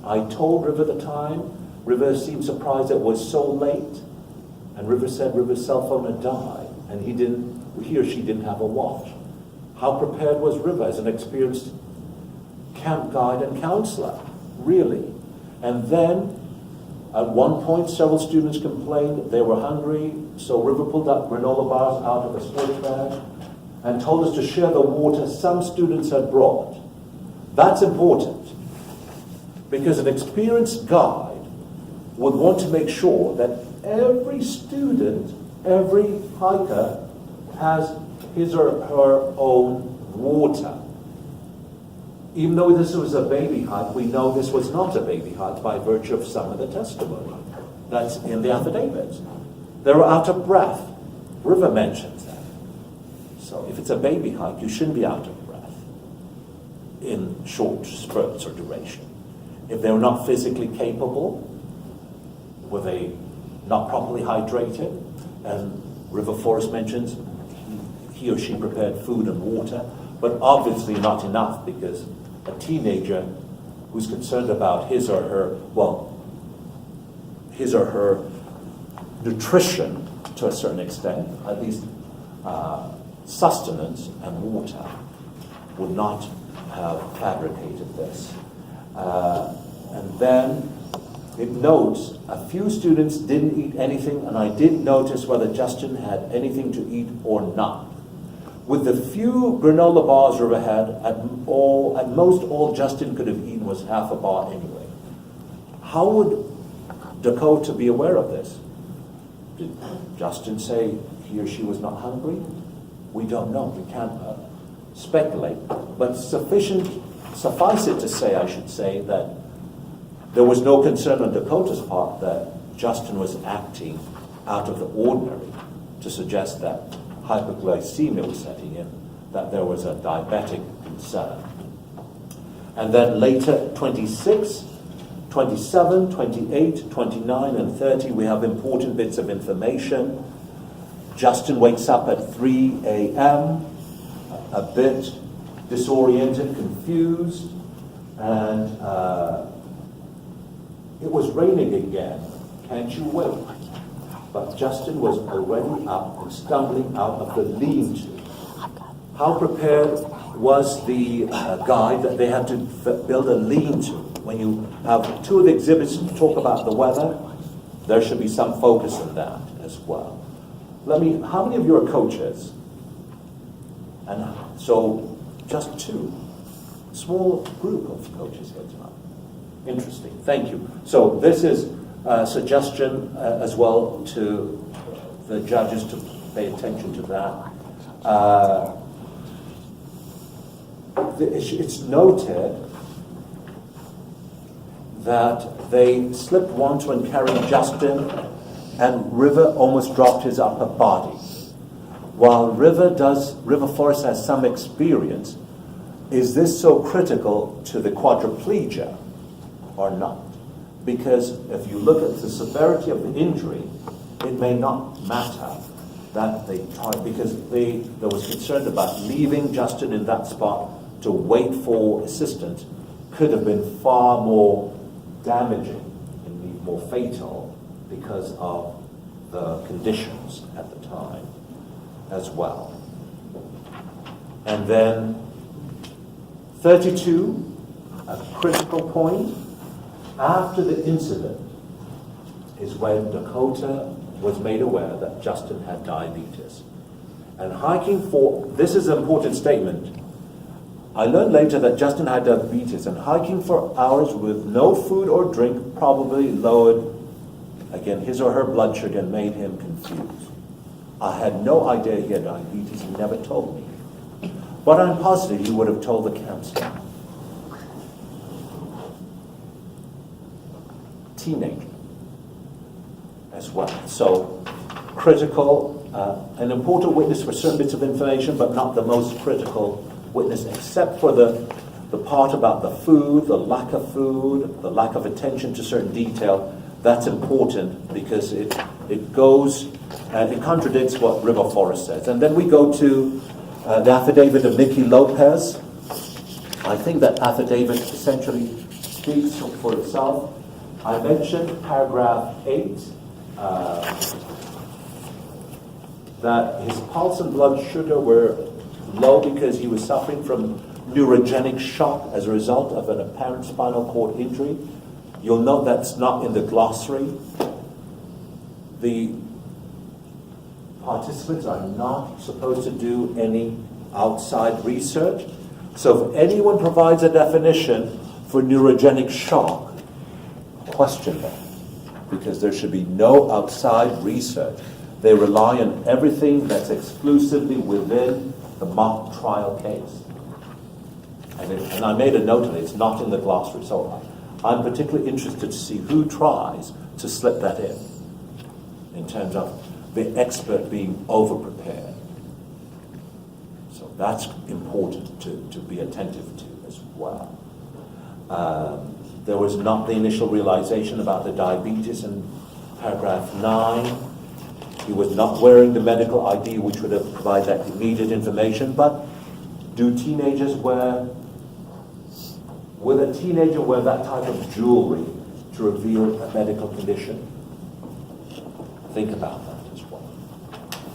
I told River at the time. River seemed surprised it was so late. And River said River's cell phone had died, and he or she didn't have a watch. How prepared was River as an experienced camp guide and counselor? Really? And then, at one point, several students complained they were hungry, so River pulled up granola bars out of a storage bag and told us to share the water some students had brought. That's important, because an experienced guide would want to make sure that every student, every hiker, has his or her own water. Even though this was a baby hike, we know this was not a baby hike by virtue of some of the testimony that's in the affidavits. They were out of breath. River mentions that. So if it's a baby hike, you shouldn't be out of breath in short spurts or duration. If they were not physically capable, were they not properly hydrated? And River Forest mentions he or she prepared food and water, but obviously not enough, because a teenager who's concerned about his or her nutrition to a certain extent, at least sustenance and water, would not have fabricated this. And then it notes a few students didn't eat anything, and I did notice whether Justin had anything to eat or not. With the few granola bars River had, at most all Justin could have eaten was half a bar anyway. How would Dakota be aware of this? Did Justin say he or she was not hungry? We don't know. We can't speculate. But suffice it to say, I should say, that there was no concern on Dakota's part that Justin was acting out of the ordinary to suggest that hypoglycemia was setting in, that there was a diabetic concern. And then later, 26, 27, 28, 29, and 30, we have important bits of information. Justin wakes up at 3 a.m., a bit disoriented, confused, and it was raining again. Can't you wait? But Justin was already up and stumbling out of the lean-to. How prepared was the guide that they had to build a lean-to? When you have two of the exhibits to talk about the weather, there should be some focus on that as well. How many of you are coaches? And so, just two. Small group of coaches here tonight. Interesting, thank you. So this is a suggestion as well to the judges to pay attention to that. It's noted that they slipped once when carrying Justin, and River almost dropped his upper body. While River Forest has some experience, is this so critical to the quadriplegia or not? Because if you look at the severity of the injury, it may not matter that they tried, because there was concern about leaving Justin in that spot to wait for assistance could have been far more damaging and more fatal because of the conditions at the time as well. And then 32, a critical point, after the incident is when Dakota was made aware that Justin had diabetes. And this is an important statement, I learned later that Justin had diabetes, and hiking for hours with no food or drink probably lowered, again, his or her blood sugar and made him confused. I had no idea he had diabetes. He never told me. But I'm positive he would have told the camp staff. Teenager as well. So critical, an important witness for certain bits of information, but not the most critical witness, except for the part about the food, the lack of attention to certain detail. That's important because it goes, it contradicts what River Forest says. And then we go to the affidavit of Nikki Lopez. I think that affidavit essentially speaks for itself. I mentioned paragraph 8, that his pulse and blood sugar were low because he was suffering from neurogenic shock as a result of an apparent spinal cord injury. You'll note that's not in the glossary. The participants are not supposed to do any outside research. So if anyone provides a definition for neurogenic shock, question that, because there should be no outside research. They rely on everything that's exclusively within the mock trial case. And I made a note of it, it's not in the glossary, so I'm particularly interested to see who tries to slip that in terms of the expert being over-prepared. So that's important to be attentive to as well. There was not the initial realization about the diabetes in paragraph 9. He was not wearing the medical ID, which would have provided that immediate information. But do teenagers will a teenager wear that type of jewelry to reveal a medical condition? Think about that as well.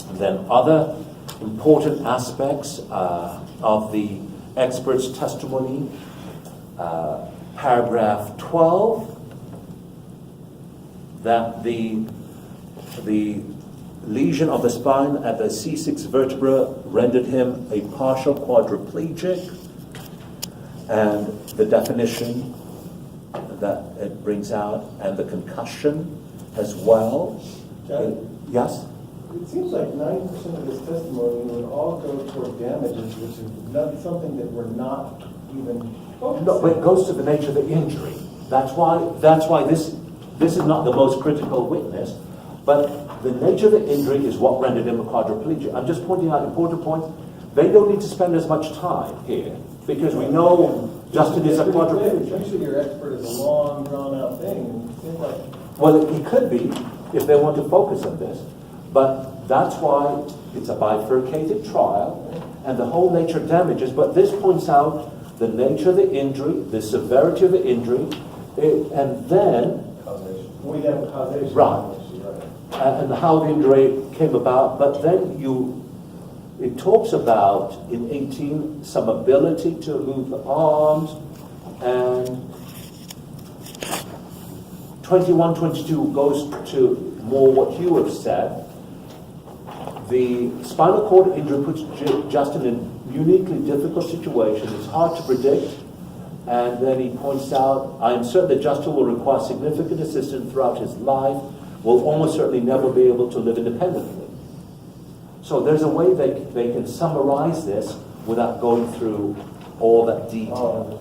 And then other important aspects of the expert's testimony, paragraph 12, that the lesion of the spine at the C6 vertebra rendered him a partial quadriplegic, and the definition that it brings out, and the concussion as well. John? Yes? It seems like 90% of this testimony would all go toward damages, which is not something that we're not even focusing No, but it goes to the nature of the injury. That's why this is not the most critical witness, but the nature of the injury is what rendered him a quadriplegic. I'm just pointing out important points. They don't need to spend as much time here because we know Justin is a quadriplegic. Usually your expert is a long, drawn-out thing, and it seems like... Well, he could be if they want to focus on this, but that's why it's a bifurcated trial and the whole nature of damages. But this points out the nature of the injury, the severity of the injury, and then Causation. We have causation. Right. And how the injury came about. But then it talks about in 18 some ability to move the arms, and 21, 22 goes to more what you have said. The spinal cord injury puts Justin in a uniquely difficult situation. It's hard to predict. And then he points out, I am certain that Justin will require significant assistance throughout his life, will almost certainly never be able to live independently. So there's a way they can summarize this without going through all that detail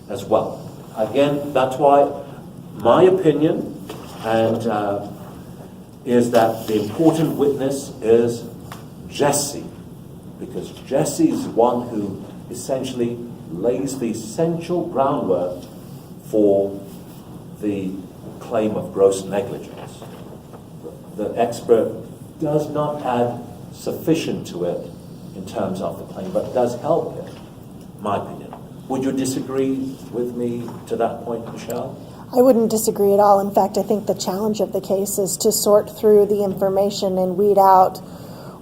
as well. Again, that's why my opinion is that the important witness is Jesse, because Jesse is one who essentially lays the essential groundwork for the claim of gross negligence. The expert does not add sufficient to it in terms of the claim, but does help it, in my opinion. Would you disagree with me to that point, Michelle? I wouldn't disagree at all. In fact, I think the challenge of the case is to sort through the information and weed out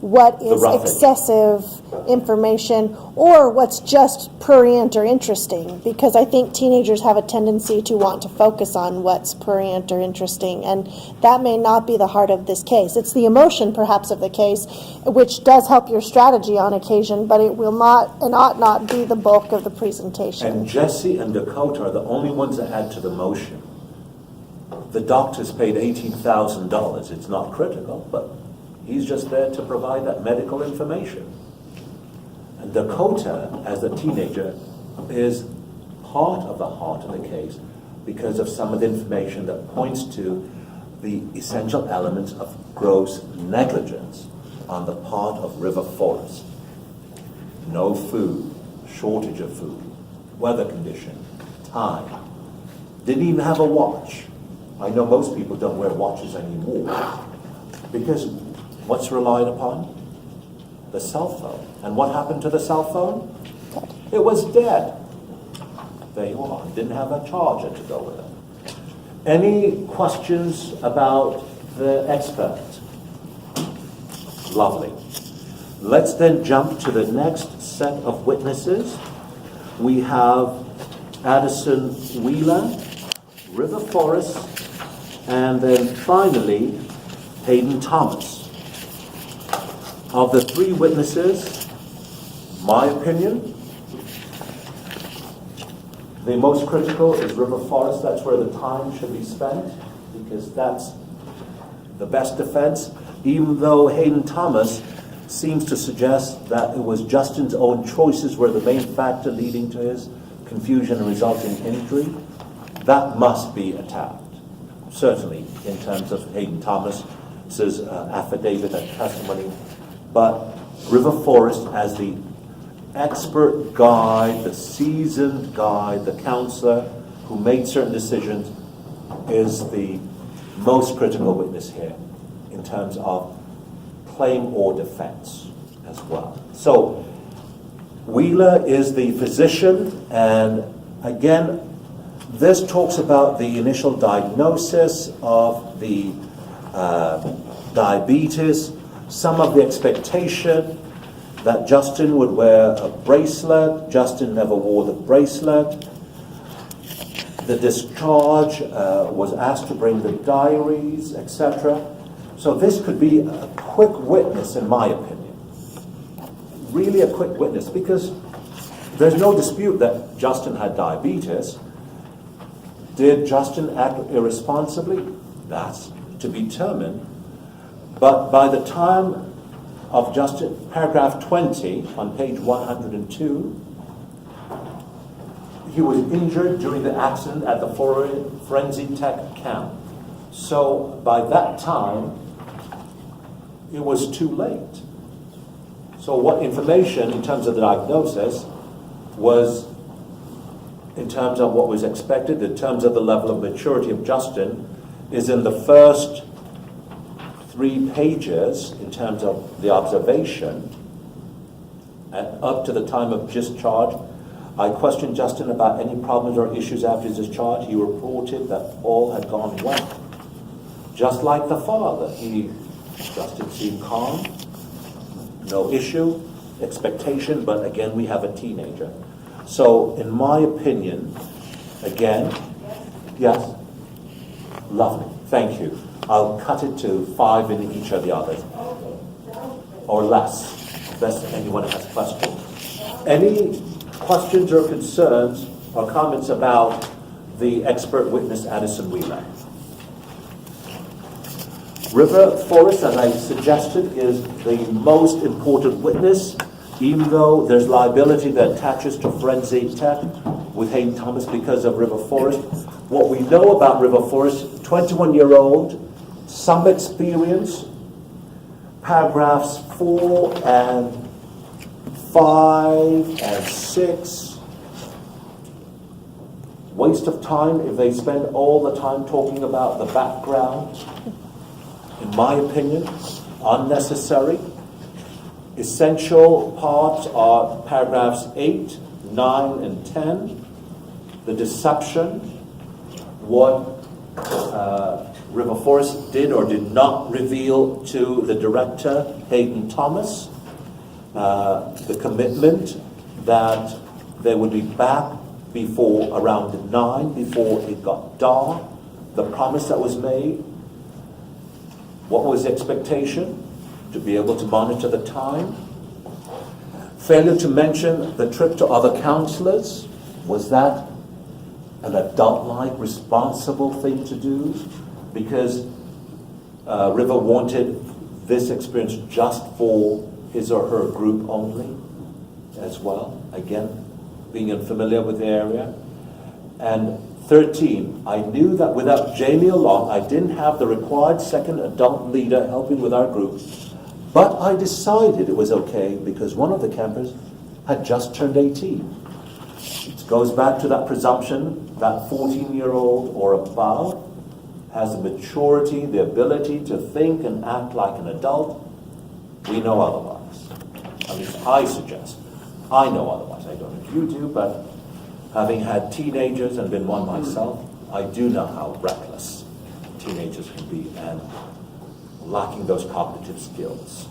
what The is roughing. excessive information or what's just prurient or interesting, because I think teenagers have a tendency to want to focus on what's prurient or interesting, and that may not be the heart of this case. It's the emotion perhaps of the case, which does help your strategy on occasion, but it will not and ought not be the bulk of the presentation. And Jesse and Dakota are the only ones that add to the motion. The doctor's paid $18,000. It's not critical, but he's just there to provide that medical information. And Dakota, as a teenager, is part of the heart of the case because of some of the information that points to the essential elements of gross negligence on the part of River Forest. No food, shortage of food, weather condition, time. Didn't even have a watch. I know most people don't wear watches anymore because what's relied upon? The cell phone. And what happened to the cell phone? It was dead. There you are. Didn't have a charger to go with it. Any questions about the expert? Lovely. Let's then jump to the next set of witnesses. We have Addison Wheeler, River Forest, and then finally Hayden Thomas. Of the three witnesses, my opinion, the most critical is River Forest. That's where the time should be spent because that's the best defense, even though Hayden Thomas seems to suggest that it was Justin's own choices were the main factor leading to his confusion and resulting injury. That must be attacked, certainly in terms of Hayden Thomas's affidavit and testimony. But River Forest as the expert guide, the seasoned guide, the counselor who made certain decisions is the most critical witness here in terms of claim or defense as well. So Wheeler is the physician, and again, this talks about the initial diagnosis of the diabetes, some of the expectation that Justin would wear a bracelet. Justin never wore the bracelet. The discharge was asked to bring the diaries, etc. So this could be a quick witness, in my opinion. Really a quick witness, because there's no dispute that Justin had diabetes. Did Justin act irresponsibly? That's to be determined. But by the time of Justin, paragraph 20 on page 102, he was injured during the accident at the forensic tech camp. So by that time, it was too late. So what information in terms of the diagnosis was in terms of what was expected, in terms of the level of maturity of Justin, is in the first 3 pages in terms of the observation, and up to the time of discharge. I questioned Justin about any problems or issues after his discharge. He reported that all had gone well. Just like the father, Justin seemed calm, no issue, expectation, but again, we have a teenager. So, in my opinion, again, yes, lovely, thank you. I'll cut it to 5 in each of the others, or less, unless anyone has questions. Any questions or concerns or comments about the expert witness, Addison Wheeler? River Forest, as I suggested, is the most important witness, even though there's liability that attaches to forensic tech with Hayden Thomas because of River Forest. What we know about River Forest, 21-year-old, some experience, paragraphs 4 and 5 and 6. Waste of time if they spend all the time talking about the background. In my opinion, unnecessary. Essential parts are paragraphs 8, 9, and 10. The deception, what River Forest did or did not reveal to the director, Hayden Thomas, the commitment that they would be back before around 9, before it got dark, the promise that was made. What was the expectation? To be able to monitor the time. Failure to mention the trip to other counselors. Was that an adult-like, responsible thing to do? Because River wanted this experience just for his or her group only as well. Again, being unfamiliar with the area. And 13, I knew that without Jamie along, I didn't have the required second adult leader helping with our group. But I decided it was okay because one of the campers had just turned 18. It goes back to that presumption that 14-year-old or above has the maturity, the ability to think and act like an adult. We know otherwise. At least I suggest. I know otherwise. I don't know if you do, but having had teenagers and been one myself, I do know how reckless teenagers can be and lacking those cognitive skills.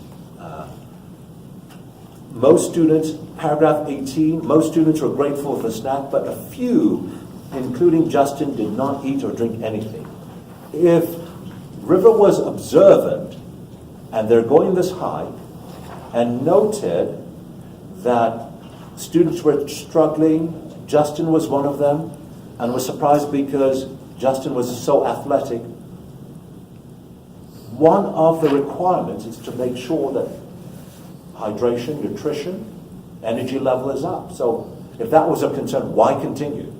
Most students, paragraph 18, most students were grateful for the snack, but a few, including Justin, did not eat or drink anything. If River was observant and they're going this high and noted that students were struggling, Justin was one of them, and was surprised because Justin was so athletic. One of the requirements is to make sure that hydration, nutrition, energy level is up. So if that was a concern, why continue?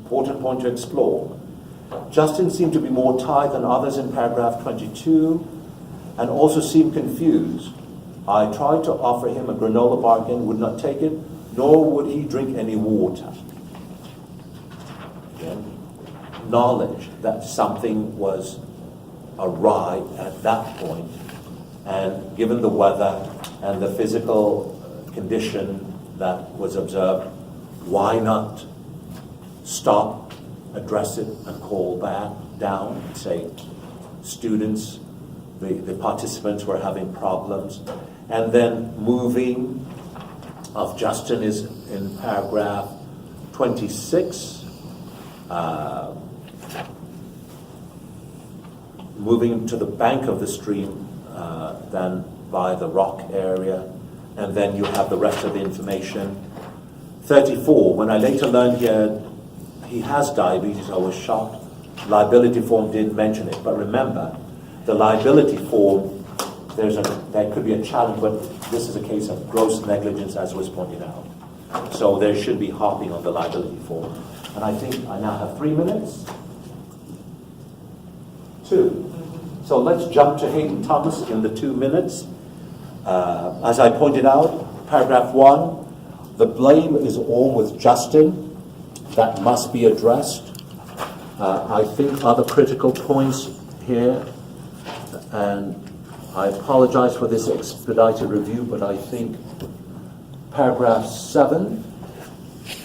Important point to explore. Justin seemed to be more tired than others in paragraph 22 and also seemed confused. I tried to offer him a granola bar again, would not take it, nor would he drink any water. Again, knowledge that something was awry at that point, and given the weather and the physical condition that was observed, why not stop, address it, and call back down and say, students, the participants were having problems. And then moving of Justin is in paragraph 26. Moving to the bank of the stream, then by the rock area, and then you have the rest of the information. 34, when I later learned he has diabetes, I was shocked. Liability form didn't mention it, but remember, the liability form, there could be a challenge, but this is a case of gross negligence, as was pointed out. So there should be hopping on the liability form. And I think I now have 3 minutes. 2. So let's jump to Hayden Thomas in the 2 minutes. As I pointed out, paragraph 1, the blame is all with Justin. That must be addressed. I think other critical points here, and I apologize for this expedited review, but I think paragraph 7,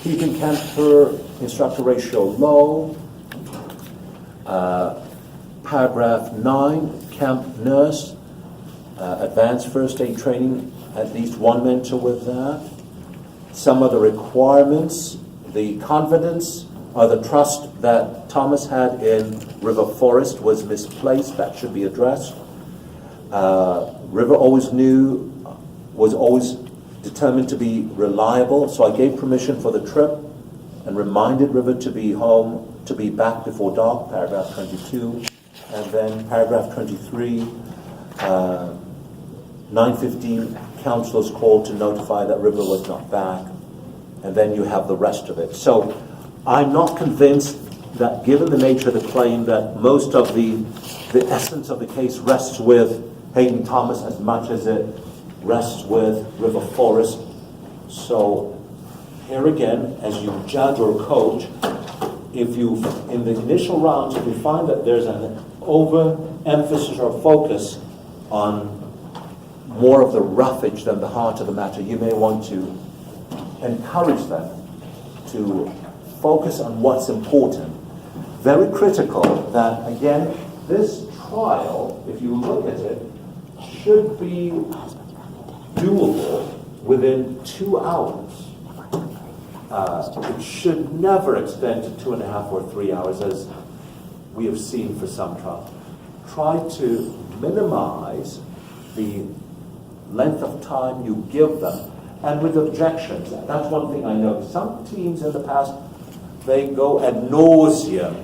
keeping camper instructor ratio low. Paragraph 9, camp nurse, advanced first aid training, at least one mentor with that. Some of the requirements, the confidence or the trust that Thomas had in River Forest was misplaced. That should be addressed. River was always determined to be reliable, so I gave permission for the trip and reminded River to be home, to be back before dark, paragraph 22. And then paragraph 23, 9:15, counselors called to notify that River was not back. And then you have the rest of it. So I'm not convinced that given the nature of the claim that most of the essence of the case rests with Hayden Thomas as much as it rests with River Forest. So here again, as you judge or coach, if you, in the initial rounds, if you find that there's an overemphasis or focus on more of the roughage than the heart of the matter, you may want to encourage them to focus on what's important. very critical that, again, this trial, if you look at it, should be doable within 2 hours. It should never extend to 2.5 or 3 hours, as we have seen for some trials. Try to minimize the length of time you give them, and with objections. That's one thing I know. Some teams in the past, they go ad nauseum.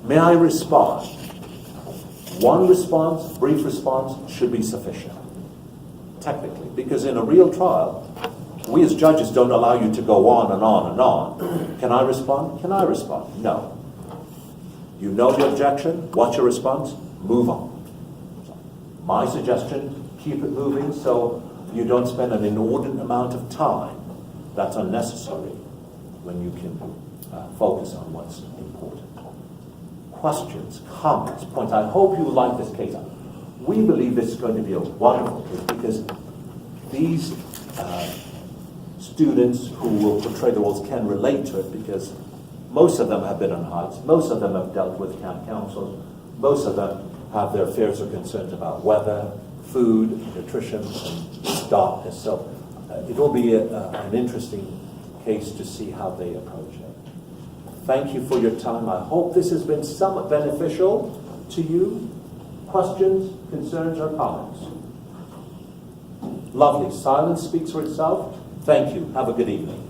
May I respond? One response, brief response, should be sufficient, technically, because in a real trial, we as judges don't allow you to go on and on and on. Can I respond? Can I respond? No. You know the objection, what's your response? Move on. My suggestion, keep it moving so you don't spend an inordinate amount of time that's unnecessary when you can focus on what's important. Questions, comments, points. I hope you like this case. We believe this is going to be a wonderful case because these students who will portray the roles can relate to it because most of them have been on heights, most of them have dealt with camp counselors, most of them have their fears or concerns about weather, food, nutrition, and darkness. So it will be an interesting case to see how they approach it. Thank you for your time. I hope this has been somewhat beneficial to you. Questions, concerns, or comments? Lovely. Silence speaks for itself. Thank you. Have a good evening.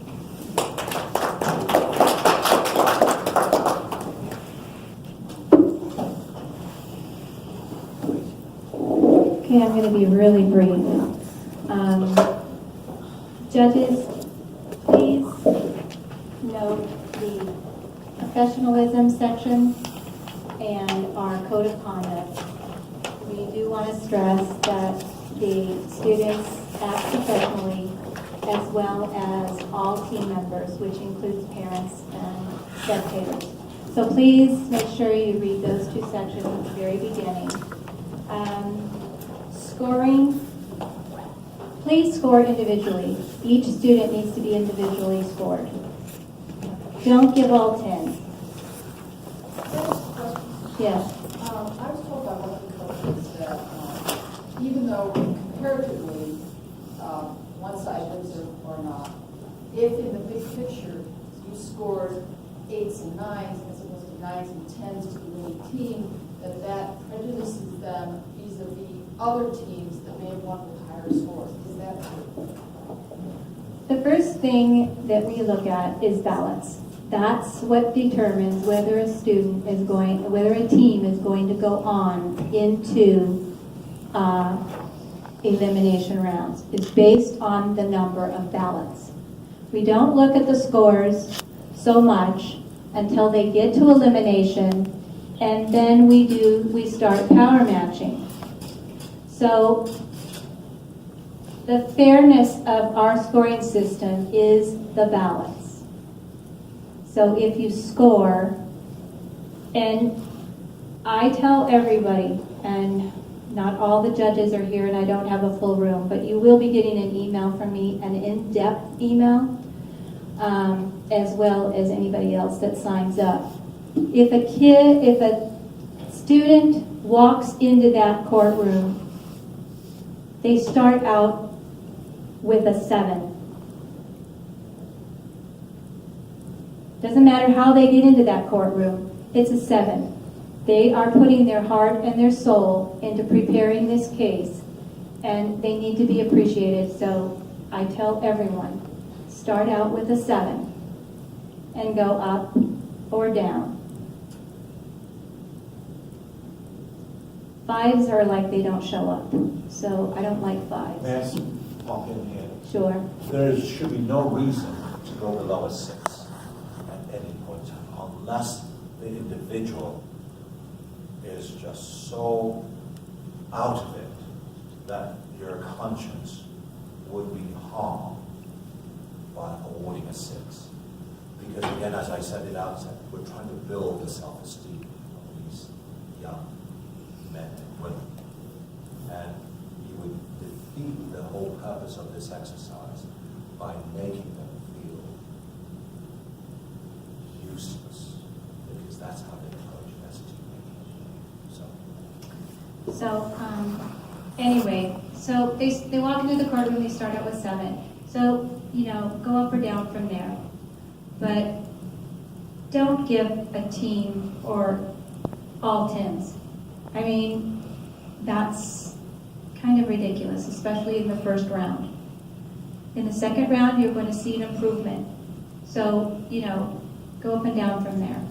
Okay, I'm going to be really brief. Judges, please note the professionalism section and our code of conduct. We do want to stress that the students act professionally as well as all team members, which includes parents and spectators. So please make sure you read those 2 sections at the very beginning. Scoring, please score individually. Each student needs to be individually scored. Don't give all 10. Yes. I was told by one of the coaches that even though comparatively one side wins or not, if in the big picture you scored 8s and 9s as opposed to 9s and 10s to the winning team, that prejudices them vis-a-vis other teams that may have won with higher scores. Is that true? The first thing that we look at is balance. That's what determines whether a student is going, whether a team is going to go on into elimination rounds. It's based on the number of ballots. We don't look at the scores so much until they get to elimination, and then we start power matching. So the fairness of our scoring system is the balance. So if you score, and I tell everybody, and not all the judges are here and I don't have a full room, but you will be getting an email from me, an in-depth email, as well as anybody else that signs up. If a student walks into that courtroom, they start out with a 7. Doesn't matter how they get into that courtroom, it's a 7. They are putting their heart and their soul into preparing this case, and they need to be appreciated. So I tell everyone, start out with a 7 and go up or down. 5s are like they don't show up, so I don't like 5s. May I pop in here? Sure. There should be no reason to go below a 6 at any point in time, unless the individual is just so out of it that your conscience would be harmed by awarding a 6. Because again, as I said at the outset, we're trying to build the self-esteem of these young men and women. And you would defeat the whole purpose of this exercise by making them feel useless, because that's how they play. So, anyway, so they walk into the courtroom, they start out with 7. So, go up or down from there. But don't give a team or all 10s. I mean, that's kind of ridiculous, especially in the first round. In the second round, you're going to see an improvement. So, go up and down from there.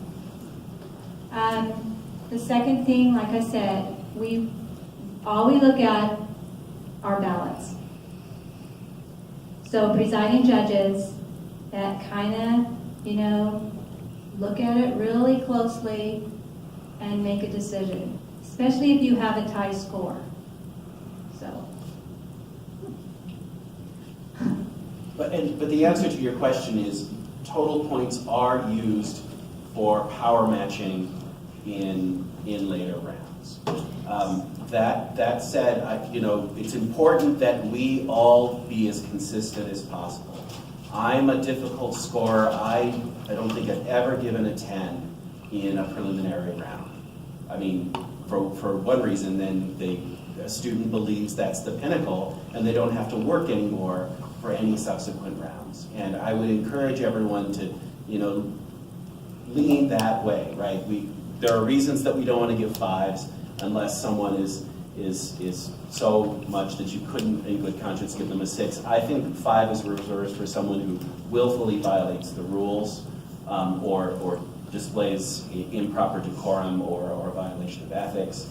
The second thing, like I said, we look at our ballots. So presiding judges that kind of, look at it really closely and make a decision, especially if you have a tie score. So. But the answer to your question is total points are used for power matching in later rounds. That said, it's important that we all be as consistent as possible. I'm a difficult scorer. I don't think I've ever given a 10 in a preliminary round. I mean, for one reason, then a student believes that's the pinnacle and they don't have to work anymore for any subsequent rounds. And I would encourage everyone to, lean that way, right? There are reasons that we don't want to give 5s unless someone is so much that you couldn't in good conscience give them a 6. I think 5 is reserved for someone who willfully violates the rules or displays improper decorum or violation of ethics.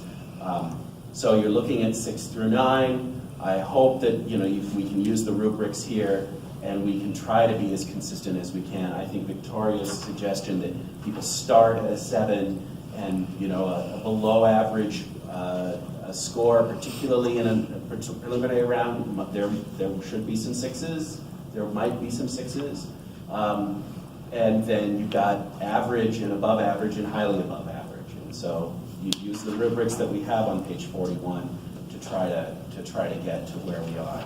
So you're looking at 6 through 9. I hope that we can use the rubrics here and we can try to be as consistent as we can. I think Victoria's suggestion that people start at a 7 and a below average score, particularly in a preliminary round, there should be some 6s. There might be some 6s. And then you've got average and above average and highly above average. And so you use the rubrics that we have on page 41 to try to get to where we are.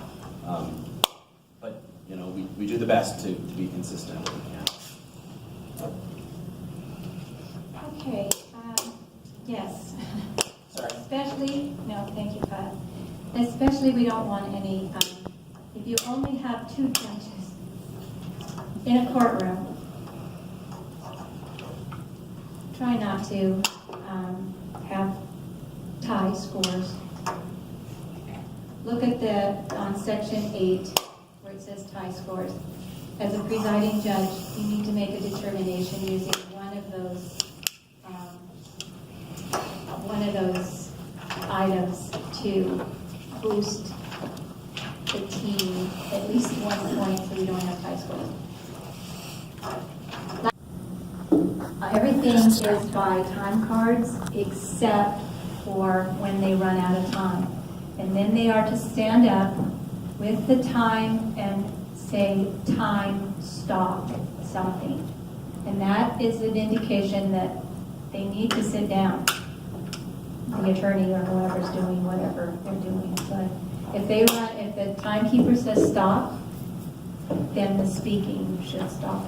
But we do the best to be consistent if we can. Okay, yes. Sorry. No, thank you, Pat. Especially we don't want any, if you only have 2 judges in a courtroom, try not to have tie scores. Look at on section 8 where it says tie scores. As a presiding judge, you need to make a determination using one of those items to boost the team at least 1 point so we don't have tie scores. Everything is by time cards except for when they run out of time. And then they are to stand up with the time and say, time, stop, something. And that is an indication that they need to sit down. The attorney or whoever's doing whatever they're doing. But if the timekeeper says stop, then the speaking should stop.